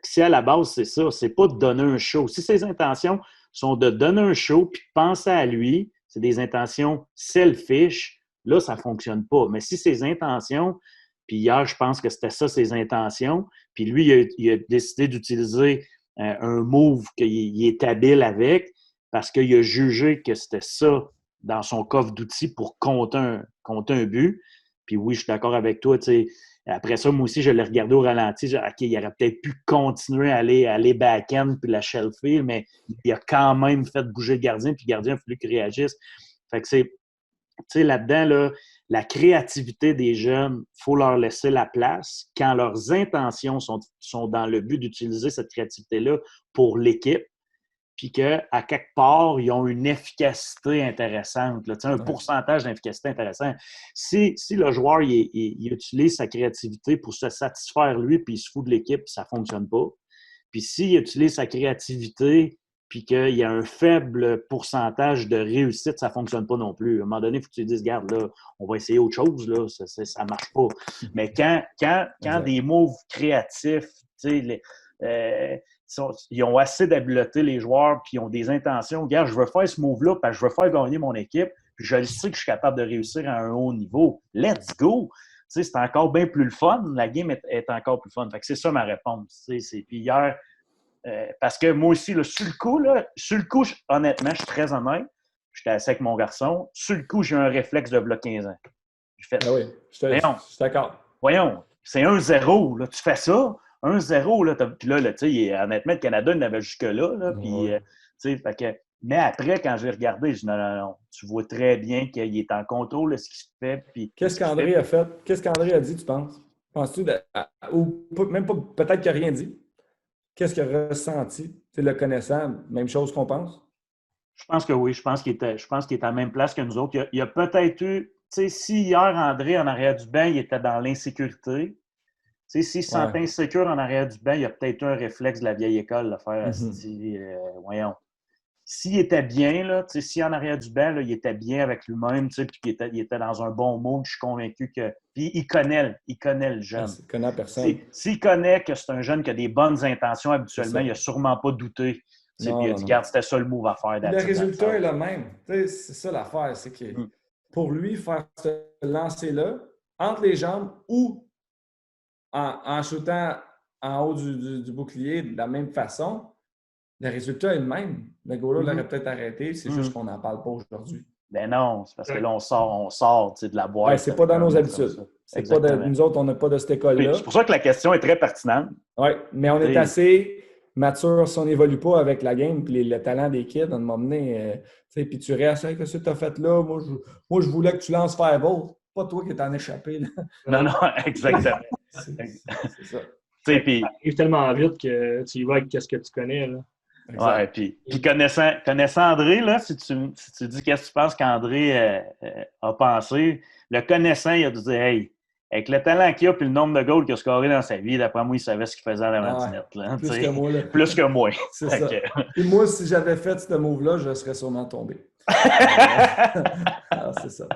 Si à la base, c'est ça, c'est pas de donner un show. Si ses intentions sont de donner un show puis de penser à lui, c'est des intentions selfish, là, ça ne fonctionne pas. Mais si ses intentions, puis hier, je pense que c'était ça, ses intentions, puis lui, il a décidé d'utiliser un move qu'il est habile avec parce qu'il a jugé que c'était ça dans son coffre d'outils pour compter un but. Puis oui, je suis d'accord avec toi, tu sais. Après ça, moi aussi, je l'ai regardé au ralenti. OK, il aurait peut-être pu continuer à aller back-end puis la shelfer, mais il a quand même fait bouger le gardien, puis le gardien a fallu qu'il réagisse. Fait que c'est, tu sais, là-dedans, là, la créativité des jeunes, il faut leur laisser la place quand leurs intentions sont dans le but d'utiliser cette créativité-là pour l'équipe, puis qu'à quelque part, ils ont une efficacité intéressante, là, un pourcentage d'efficacité intéressant. Si le joueur il utilise sa créativité pour se satisfaire lui, puis il se fout de l'équipe, ça ne fonctionne pas. Puis s'il utilise sa créativité, puis qu'il y a un faible pourcentage de réussite, ça ne fonctionne pas non plus. À un moment donné, il faut que tu te dises, regarde, là, on va essayer autre chose, là, ça ne marche pas. Mais quand des moves créatifs, tu sais, ils ont assez d'habileté, les joueurs, puis ils ont des intentions. Regarde, je veux faire ce move-là parce que je veux faire gagner mon équipe, puis je sais que je suis capable de réussir à un haut niveau. Let's go! Tu sais, c'est encore bien plus le fun. La game est encore plus fun. Fait que c'est ça ma réponse. Puis hier, parce que moi aussi, là, sur le coup, honnêtement, je suis très honnête. J'étais assis avec mon garçon. Sur le coup, j'ai eu un réflexe de bloc 15 ans. J'ai fait, ah oui, je suis d'accord. Voyons, c'est 1-0. Là, tu fais ça. 1-0, là, puis là, honnêtement, le Canada, il n'avait jusque-là. Là, puis, fait que Mais après, quand j'ai regardé, je dis non, tu vois très bien qu'il est en contrôle de ce qui se fait. Puis, Qu'est-ce qu'André a fait? Qu'est-ce qu'André a dit, tu penses? Penses-tu, ou même pas, peut-être qu'il n'a rien dit. Qu'est-ce qu'il a ressenti? Tu le connaissant, même chose qu'on pense? Je pense que oui, je pense qu'il est à la même place que nous autres. Il y a peut-être eu, tu sais, si hier, André, en arrière du banc, il était dans l'insécurité, tu sais, s'il se sentait insécure en arrière du banc, il y a peut-être eu un réflexe de la vieille école de faire voyons. S'il était bien, là, tu sais, si en arrière du banc, là, il était bien avec lui-même, tu sais, puis il était dans un bon mood, je suis convaincu que. Puis il connaît le jeune. Il connaît personne. S'il connaît que c'est un jeune qui a des bonnes intentions habituellement, il n'a sûrement pas douté. Puis il a dit, regarde, c'était ça le move à faire. Le résultat est le même. C'est ça l'affaire, c'est que pour lui, faire ce lancer-là, entre les jambes ou en shootant en haut du bouclier de la même façon, le résultat est le même. Le gars-là l'aurait peut-être arrêté, c'est juste qu'on n'en parle pas aujourd'hui. Ben non, c'est parce que là, on sort de la boîte. C'est pas dans nos habitudes. C'est pas nous autres, on n'a pas de cette école-là. C'est pour ça que la question est très pertinente. Oui, mais on est assez mature si on n'évolue pas avec la game et le talent des kids. On m'a mené, puis tu restes avec ce que tu as fait là. Moi, je voulais que tu lances Fireball. Pas toi qui t'en échappé. Là. Non, exactement. c'est ça. Ça arrive tellement vite que tu y vas avec ce que tu connais. Là. Ouais, puis connaissant André, là, si tu dis qu'est-ce que tu penses qu'André a pensé, le connaissant, il a dû dire hey, avec le talent qu'il a et le nombre de goals qu'il a scoré dans sa vie, d'après moi, il savait ce qu'il faisait à la matinette. Plus que moi. Là. Plus que moi. C'est ça. Et moi, si j'avais fait ce move-là, je serais sûrement tombé. Alors, c'est ça.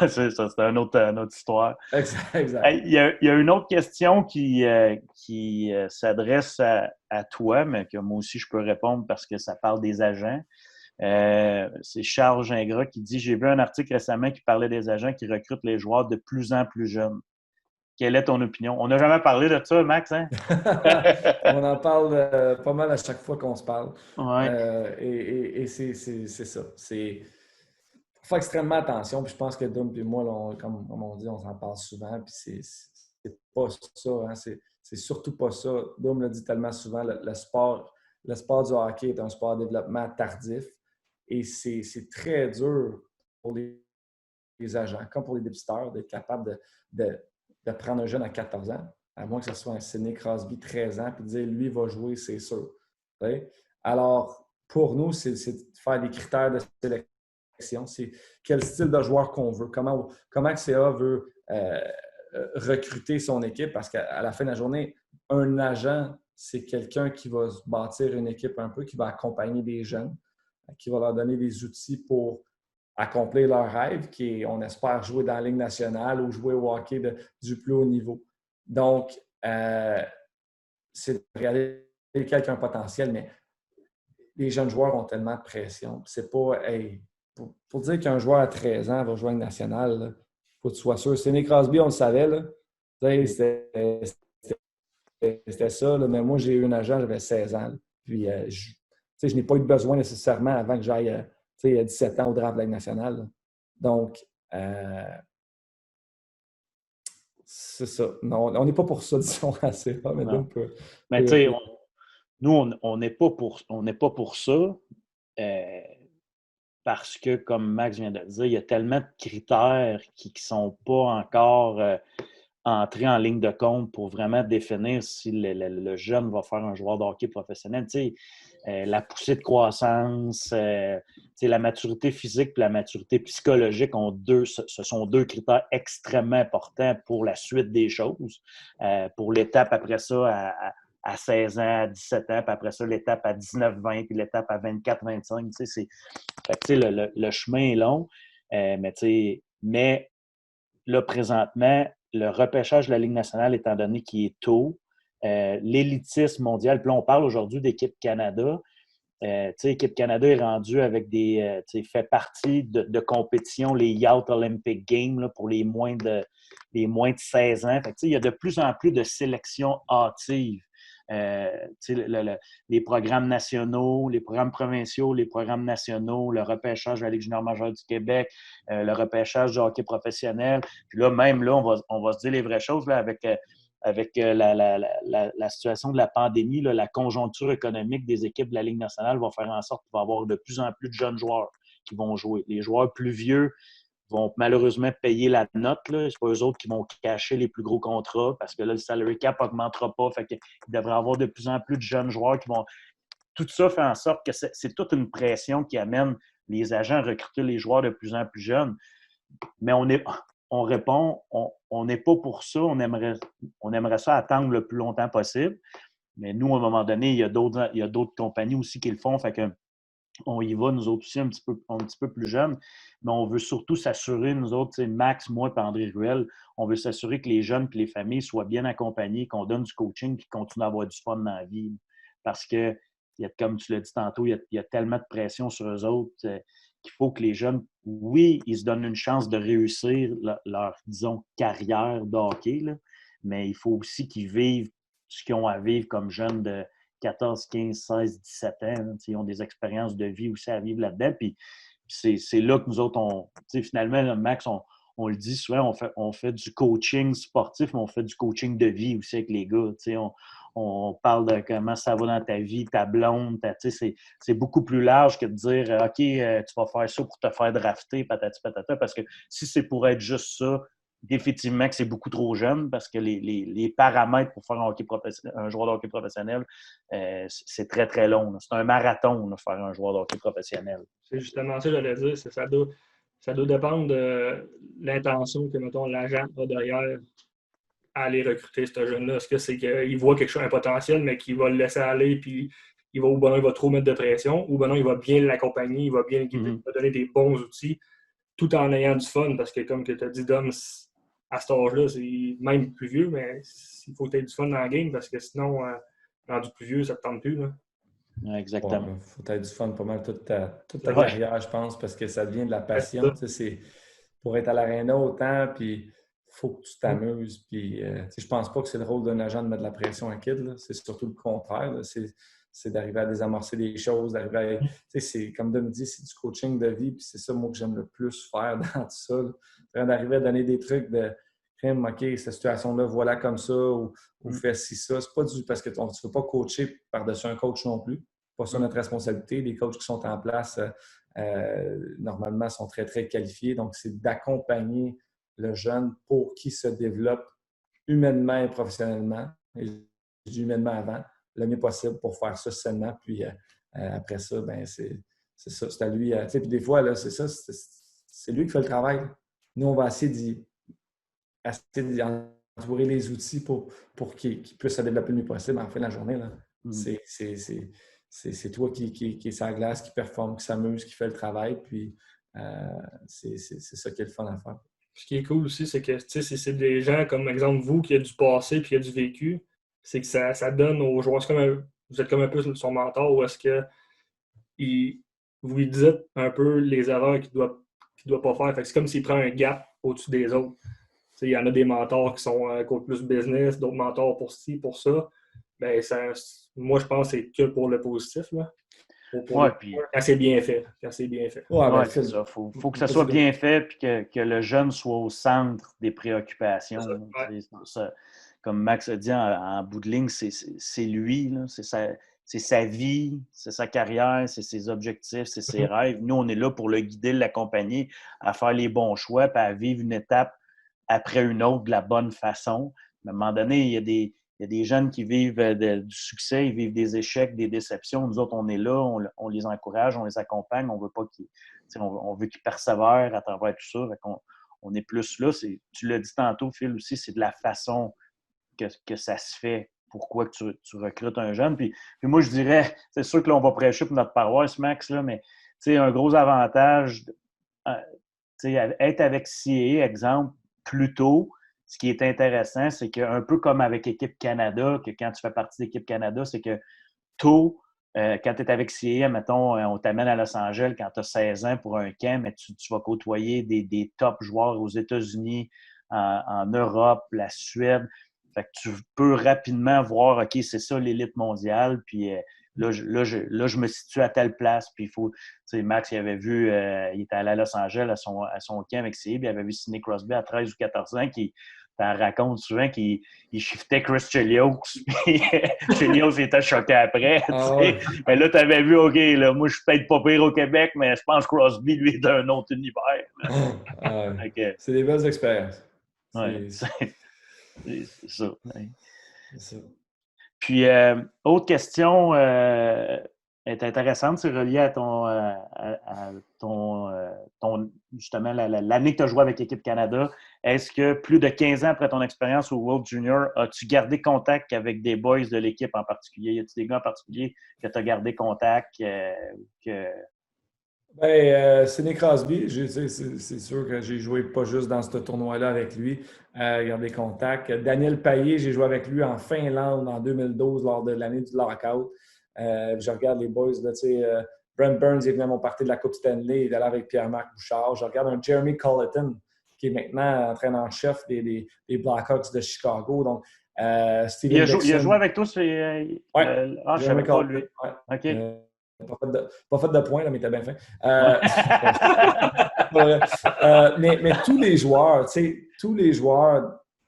C'est ça, c'est une autre histoire. Exact. Il y a une autre question qui s'adresse à toi, mais que moi aussi je peux répondre parce que ça parle des agents. C'est Charles Gingras qui dit « J'ai vu un article récemment qui parlait des agents qui recrutent les joueurs de plus en plus jeunes. Quelle est ton opinion? » On n'a jamais parlé de ça, Max, hein? On en parle pas mal à chaque fois qu'on se parle. Ouais. Et c'est ça. Il faut faire extrêmement attention. Puis je pense que Dom et moi, là, comme on dit, on s'en parle souvent. Puis c'est pas ça. Hein? C'est surtout pas ça. Dom l'a dit tellement souvent, le sport du hockey est un sport de développement tardif. Et c'est très dur pour les agents, comme pour les dépisteurs, d'être capable de prendre un jeune à 14 ans, à moins que ce soit un Sidney Crosby 13 ans, puis de dire lui, il va jouer, c'est sûr. Okay? Alors, pour nous, c'est de faire des critères de sélection. C'est quel style de joueur qu'on veut, comment CA veut recruter son équipe, parce qu'à la fin de la journée, un agent, c'est quelqu'un qui va bâtir une équipe un peu, qui va accompagner des jeunes, qui va leur donner des outils pour accomplir leur rêve, qui est, on espère, jouer dans la Ligue nationale ou jouer au hockey du plus haut niveau. Donc, c'est de regarder lequel qui a un potentiel, mais les jeunes joueurs ont tellement de pression. C'est pas, pour dire qu'un joueur à 13 ans va jouer en Ligue nationale, il faut que tu sois sûr. Sidney Crosby, on le savait, là. C'était ça, là, mais moi, j'ai eu un agent, j'avais 16 ans. Là. Puis, je n'ai pas eu besoin nécessairement avant que j'aille à 17 ans au draft de la Ligue nationale. Là. Donc, c'est ça. Non, on n'est pas pour ça, disons, à CA, mais donc... Mais tu sais, nous, on n'est pas pour ça parce que, comme Max vient de le dire, il y a tellement de critères qui ne sont pas encore entrés en ligne de compte pour vraiment définir si le jeune va faire un joueur de hockey professionnel. Tu sais, la poussée de croissance, la maturité physique et la maturité psychologique ce sont deux critères extrêmement importants pour la suite des choses. Pour l'étape après ça, à 16 ans, à 17 ans, puis après ça, l'étape à 19-20, puis l'étape à 24-25. Tu sais, le chemin est long, mais là, présentement, le repêchage de la Ligue nationale, étant donné qu'il est tôt, l'élitisme mondial, puis là, on parle aujourd'hui d'Équipe Canada. Équipe Canada est rendue avec fait partie de compétitions, les Youth Olympic Games là, pour les moins de 16 ans. Fait il y a de plus en plus de sélections hâtives. Les programmes nationaux, les programmes provinciaux, les programmes nationaux, le repêchage de la Ligue junior majeure du Québec, le repêchage du hockey professionnel. Puis là, même là, on va se dire les vraies choses là, avec avec la situation de la pandémie, là, la conjoncture économique des équipes de la Ligue nationale va faire en sorte qu'il va y avoir de plus en plus de jeunes joueurs qui vont jouer. Les joueurs plus vieux vont malheureusement payer la note. Ce n'est pas eux autres qui vont cacher les plus gros contrats parce que là, le salary cap n'augmentera pas. Fait qu'il devrait y avoir de plus en plus de jeunes joueurs qui vont. Tout ça fait en sorte que c'est toute une pression qui amène les agents à recruter les joueurs de plus en plus jeunes. Mais on répond, on n'est pas pour ça. On aimerait ça attendre le plus longtemps possible. Mais nous, à un moment donné, il y a d'autres compagnies aussi qui le font. Fait que on y va, nous autres aussi, un petit peu plus jeunes. Mais on veut surtout s'assurer, nous autres, Max, moi et André Ruel, on veut s'assurer que les jeunes et les familles soient bien accompagnés, qu'on donne du coaching et qu'ils continuent à avoir du fun dans la vie. Parce que, comme tu l'as dit tantôt, il y a tellement de pression sur eux autres qu'il faut que les jeunes, oui, ils se donnent une chance de réussir leur disons, carrière de hockey, là, mais il faut aussi qu'ils vivent ce qu'ils ont à vivre comme jeunes de 14, 15, 16, 17 ans. Là, ils ont des expériences de vie aussi à vivre là-dedans. Puis c'est là que nous autres, finalement, là, Max, on le dit souvent, on fait du coaching sportif, mais on fait du coaching de vie aussi avec les gars. On parle de comment ça va dans ta vie, ta blonde. C'est beaucoup plus large que de dire OK, tu vas faire ça pour te faire drafter, patati patata. Parce que si c'est pour être juste ça, définitivement que c'est beaucoup trop jeune parce que les paramètres pour faire un joueur de hockey professionnel, c'est très, très long. C'est un marathon, là, faire un joueur de hockey professionnel. C'est justement ça que j'allais dire. Ça doit dépendre de l'intention que, mettons, l'agent a derrière à aller recruter ce jeune-là. Est-ce que c'est qu'il voit quelque chose, un potentiel, mais qu'il va le laisser aller, puis il va trop mettre de pression, ou ben non, il va bien l'accompagner, il va bien l'équiper, il va donner des bons outils, tout en ayant du fun, parce que comme tu as dit, Dom, à cet âge-là, c'est même plus vieux, mais il faut que tu aies du fun dans la game, parce que sinon, rendu plus vieux, ça ne te tente plus. Là. Exactement. Il faut être du fun pas mal toute ta carrière, je pense, parce que ça devient de la passion. C'est pour être à l'aréna autant, puis il faut que tu t'amuses. Puis, je pense pas que c'est le rôle d'un agent de mettre de la pression à un kid. C'est surtout le contraire. C'est d'arriver à désamorcer des choses, d'arriver à. C'est, comme Dom dit, c'est du coaching de vie, puis c'est ça, moi, que j'aime le plus faire dans tout ça. D'arriver à donner des trucs de OK, cette situation-là, voilà comme ça, ou fais ci, ça. C'est pas parce que tu ne veux pas coacher par-dessus un coach non plus. Pas ça notre responsabilité. Les coachs qui sont en place, normalement, sont très, très qualifiés. Donc, c'est d'accompagner le jeune pour qu'il se développe humainement et professionnellement, et je dis humainement avant, le mieux possible pour faire ça sainement. Puis après ça, ben c'est ça, c'est à lui. Puis des fois, là, c'est ça, c'est lui qui fait le travail. Nous, on va essayer d'entourer les outils pour qu'il puisse se développer le mieux possible en fin de la journée. Là. C'est toi qui est sur la glace, qui performe, qui s'amuse, qui fait le travail. Puis c'est ça qui est le fun à faire. Ce qui est cool aussi, c'est que c'est des gens comme, exemple, vous, qui a du passé et qui a du vécu, c'est que ça donne aux joueurs. Vous êtes comme un peu son mentor, ou est-ce que vous lui dites un peu les erreurs qu'il ne doit pas faire. C'est comme s'il prend un gap au-dessus des autres. Il y en a des mentors qui sont plus business, d'autres mentors pour ci, pour ça. Ben, moi, je pense que c'est que pour le positif. Là. Quand c'est bien fait. C'est ça. Il faut que ça soit bien fait et que le jeune soit au centre des préoccupations. Comme Max a dit, en bout de ligne, c'est lui. C'est sa vie, c'est sa carrière, c'est ses objectifs, c'est ses rêves. Nous, on est là pour le guider, l'accompagner à faire les bons choix et à vivre une étape après une autre de la bonne façon. À un moment donné, il y a des jeunes qui vivent du succès, ils vivent des échecs, des déceptions. Nous autres, on est là, on les encourage, on les accompagne. On veut pas on veut qu'ils persévèrent à travers tout ça. On est plus là. Tu l'as dit tantôt, Phil, aussi, c'est de la façon que ça se fait. Pourquoi tu recrutes un jeune. Puis moi, je dirais, c'est sûr que là, on va prêcher pour notre paroisse, Max, là, mais un gros avantage, être avec CA, exemple, plus tôt, ce qui est intéressant, c'est qu'un peu comme avec Équipe Canada, que quand tu fais partie d'Équipe Canada, c'est que tôt, quand tu es avec CA, mettons, on t'amène à Los Angeles quand tu as 16 ans pour un camp, mais tu vas côtoyer des top joueurs aux États-Unis, en Europe, la Suède. Fait que tu peux rapidement voir, OK, c'est ça l'élite mondiale, puis là, je me situe à telle place, puis il faut... Tu sais, Max, il avait vu, il était allé à Los Angeles à son camp avec CA, puis il avait vu Sidney Crosby à 13 ou 14 ans, qui racontes souvent qu'il shiftait Chris Chelios, puis Chelios était choqué après. Ouais. Mais là, tu avais vu, OK, là, moi, je suis peut-être pas pire au Québec, mais je pense que Crosby, lui, est d'un autre univers. Okay. C'est des belles expériences. Ouais, c'est ça. Ouais. C'est ça. Puis, autre question est intéressante, c'est relié à ton justement, l'année que tu as joué avec l'équipe Canada. Est-ce que plus de 15 ans après ton expérience au World Junior, as-tu gardé contact avec des boys de l'équipe en particulier? Y a-t-il des gars en particulier que tu as gardé contact? Sidney Crosby, c'est sûr que j'ai joué pas juste dans ce tournoi-là avec lui, gardé contact. Daniel Payet, j'ai joué avec lui en Finlande en 2012 lors de l'année du lockout. Je regarde les boys, là, Brent Burns est venu à mon party de la Coupe Stanley, il est allé avec Pierre-Marc Bouchard. Je regarde un Jeremy Colleton, qui est maintenant entraîneur-chef des Blackhawks de Chicago. Donc, Steven Dixon. Il a joué avec toi? Je ne savais pas lui. Ouais. OK. Pas fait de points, là, mais t'as bien fait. Mais tous les joueurs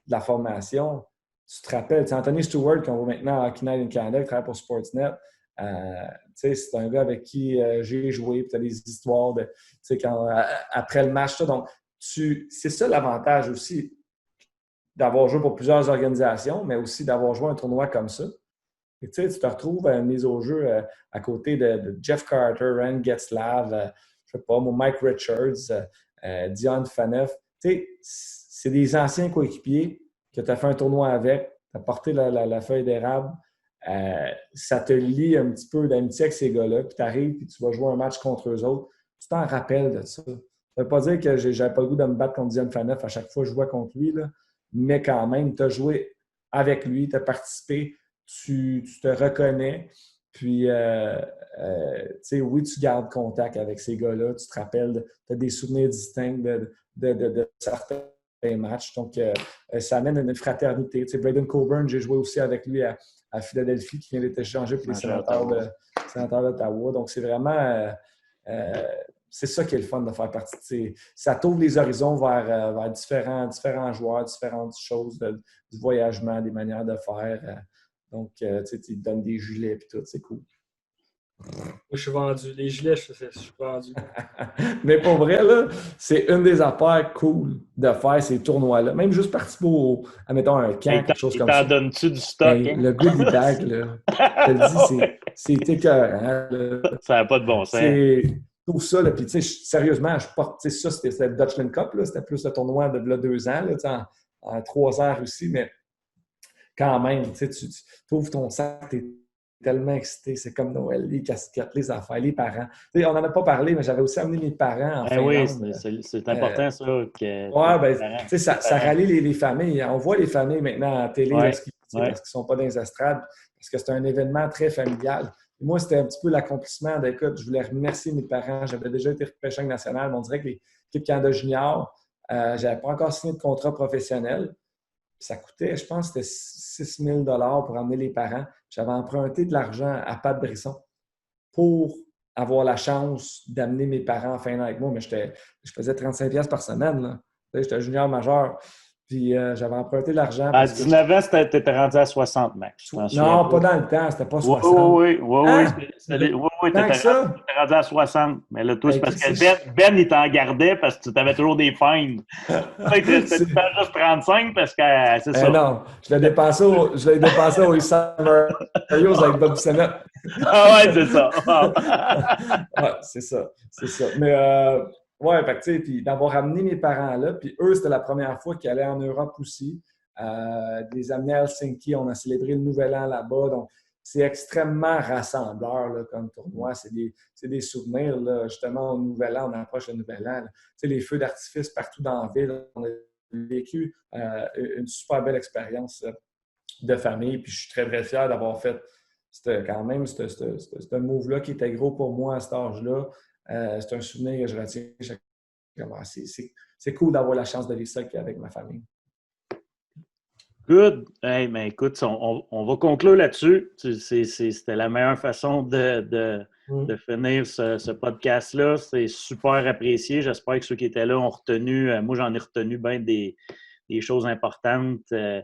de la formation, tu te rappelles, Anthony Stewart, qu'on voit maintenant à Hockey Night in Canada, qui travaille pour Sportsnet, c'est un gars avec qui j'ai joué, puis tu as des histoires après le match. Donc, c'est ça l'avantage aussi d'avoir joué pour plusieurs organisations, mais aussi d'avoir joué un tournoi comme ça. Et, tu te retrouves à une mise au jeu à côté de Jeff Carter, Ryan Getzlav, je sais pas, Mike Richards, Dion Phaneuf. C'est des anciens coéquipiers que tu as fait un tournoi avec, tu as porté la feuille d'érable. Ça te lie un petit peu d'amitié avec ces gars-là, puis tu arrives et tu vas jouer un match contre eux autres. Tu t'en rappelles de ça. Ça ne veut pas dire que j'avais pas le goût de me battre contre Dion Phaneuf à chaque fois que je jouais contre lui, là. Mais quand même, tu as joué avec lui, tu as participé. Tu te reconnais, puis oui, tu gardes contact avec ces gars-là, tu te rappelles, tu as des souvenirs distincts de certains matchs, donc ça amène une fraternité. Braden Coburn, j'ai joué aussi avec lui à Philadelphie, qui vient d'être échangé pour les sénateurs d'Ottawa, donc c'est vraiment c'est ça qui est le fun de faire partie. Ça t'ouvre les horizons vers différents joueurs, différentes choses, du voyagement, des manières de faire. Donc, tu te donnes des gilets et tout, c'est cool. Moi, je suis vendu. Les gilets, je suis vendu. Mais pour vrai, là, c'est une des affaires cool de faire ces tournois-là. Même juste participer admettons, un camp, quelque chose comme ça. T'en donnes-tu du stock? Hey, le goodie bag, là, je te le dis, c'est écœurant. Ça n'a pas de bon sens. Tout ça, là, puis tu sais, sérieusement, je porte, ça, c'était le Dutchland Cup, là, c'était plus le tournoi de là, 2 ans, là, en 3 ans aussi, mais quand même, tu ouvres ton sac, tu es tellement excité. C'est comme Noël, les casquettes, les affaires, les parents. Tu sais, on n'en a pas parlé, mais j'avais aussi amené mes parents en Finlande. Oui, c'est important, ça. Ça rallie les familles. On voit les familles maintenant à la télé parce qu'ils ne sont pas dans les estrades, parce que c'est un événement très familial. Et moi, c'était un petit peu l'accomplissement d'écoute. Je voulais remercier mes parents. J'avais déjà été repêché national, mais on dirait que l'équipe Canada Junior, je n'avais pas encore signé de contrat professionnel. Ça coûtait, je pense, c'était 6 000 $ pour emmener les parents. J'avais emprunté de l'argent à Pat Brisson pour avoir la chance d'amener mes parents en Finlande avec moi. Mais je faisais 35$ par semaine, là. J'étais junior majeur. Puis j'avais emprunté de l'argent. À 19 ans, tu étais rendu à 60, Max. Non, pas dans le temps. C'était pas 60. Oui. Tu étais rendu à 60. Mais là, tout, c'est parce que Ben, il t'en gardait parce que tu avais toujours des fines. C'était juste 35 parce que c'est ça. Non, je l'ai dépensé au Summer avec Bob Sennett. Ah ouais, c'est ça. Ouais, c'est ça. Mais ouais, fait que tu sais, puis d'avoir amené mes parents là, puis eux, c'était la première fois qu'ils allaient en Europe aussi. De les amener à Helsinki, on a célébré le Nouvel An là-bas, donc c'est extrêmement rassembleur là, comme tournoi. C'est des souvenirs, là, justement, au Nouvel An, on approche le Nouvel An. Tu sais, les feux d'artifice partout dans la ville, on a vécu une super belle expérience de famille, puis je suis très, très fier d'avoir fait quand même ce move-là qui était gros pour moi à cet âge-là. C'est un souvenir que je retiens. C'est cool d'avoir la chance de vivre ça avec ma famille. Good. Hey, mais écoute, on va conclure là-dessus. C'était la meilleure façon de finir ce podcast-là. C'est super apprécié. J'espère que ceux qui étaient là ont retenu. Moi, j'en ai retenu bien des des choses importantes. Tu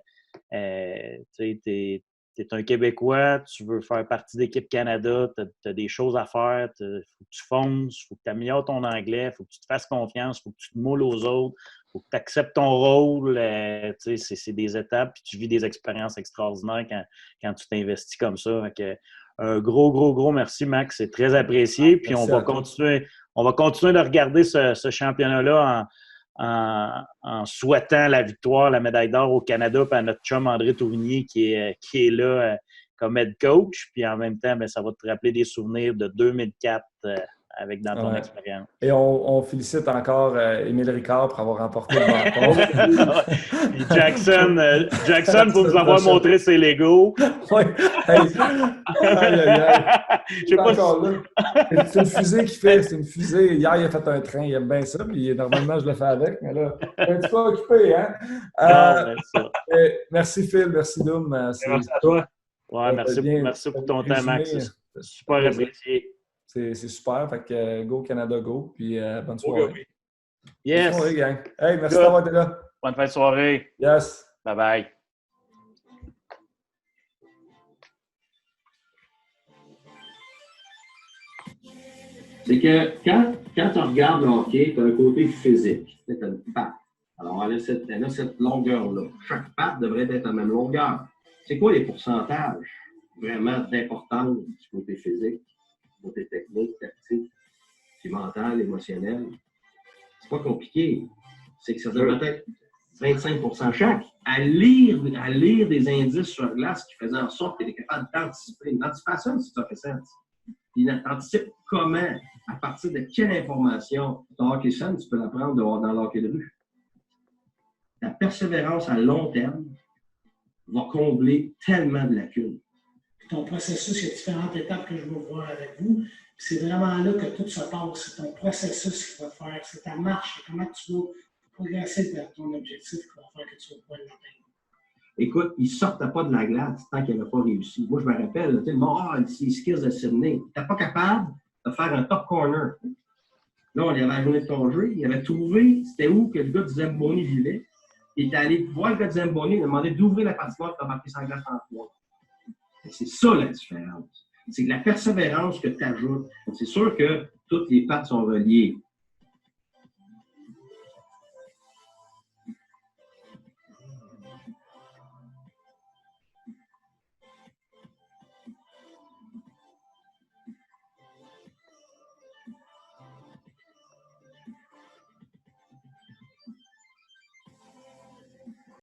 es un Québécois, tu veux faire partie d'équipe Canada, tu as des choses à faire, il faut que tu fonces, il faut que tu améliores ton anglais, il faut que tu te fasses confiance, il faut que tu te moules aux autres, il faut que tu acceptes ton rôle. C'est des étapes, puis tu vis des expériences extraordinaires quand tu t'investis comme ça. Un gros merci, Max. C'est très apprécié. Puis on va continuer de regarder ce championnat-là en souhaitant la victoire, la médaille d'or au Canada, puis à notre chum André Tourigny qui est là comme head coach. Puis en même temps, ça va te rappeler des souvenirs de 2004 dans ton expérience. Et on félicite encore Émile Ricard pour avoir remporté le bâton. Puis Jackson pour nous avoir montré ses Legos. Oui. Je sais pas encore là. C'est une fusée qu'il fait. C'est une fusée. Hier, il a fait un train. Il aime bien ça. Puis normalement, je le fais avec. Mais là, un petit peu occupé, hein? Merci Phil. Merci Doom. Merci à toi. Ouais, merci pour ton temps, Max. C'est super apprécié. C'est super. Fait que go Canada, go. Puis bonne soirée. Yes. Bonne soirée, gang. Hey, merci d'avoir été là. Bonne fin de soirée. Yes. Bye bye. C'est que quand tu regardes le hockey, tu as un côté physique. Tu as une patte. Alors, elle a cette longueur-là. Chaque patte devrait être à la même longueur. C'est quoi les pourcentages vraiment d'importance du côté physique? Côté technique, tactique, puis mental, émotionnel. C'est pas compliqué. C'est que ça devrait être 25% chaque. À lire des indices sur la glace qui faisaient en sorte qu'il était capable d'anticiper. L'anticipation, c'est ça fait sens. Puis t'anticipes comment, à partir de quelle information, ton hockey sun, tu peux l'apprendre dans le hockey de rue. La persévérance à long terme va combler tellement de lacunes. Ton processus, il y a différentes étapes que je veux voir avec vous. C'est vraiment là que tout se passe. C'est ton processus qui va faire. C'est ta marche. C'est comment tu vas progresser vers ton objectif qui va faire que tu vas pouvoir l'atteindre. Écoute, il ne sortait pas de la glace tant qu'il n'avait pas réussi. Moi, je me rappelle, tu sais, les skills de Sydney. Tu n'étais pas capable de faire un top corner. Là, on avait la journée de congé. Il avait trouvé, c'était où que le gars de Zamboni vivait. Il était allé voir le gars de Zamboni, il a demandé d'ouvrir la patinoire pour marquer sa glace en trois. C'est ça la différence. C'est que la persévérance que tu ajoutes. C'est sûr que toutes les pattes sont reliées.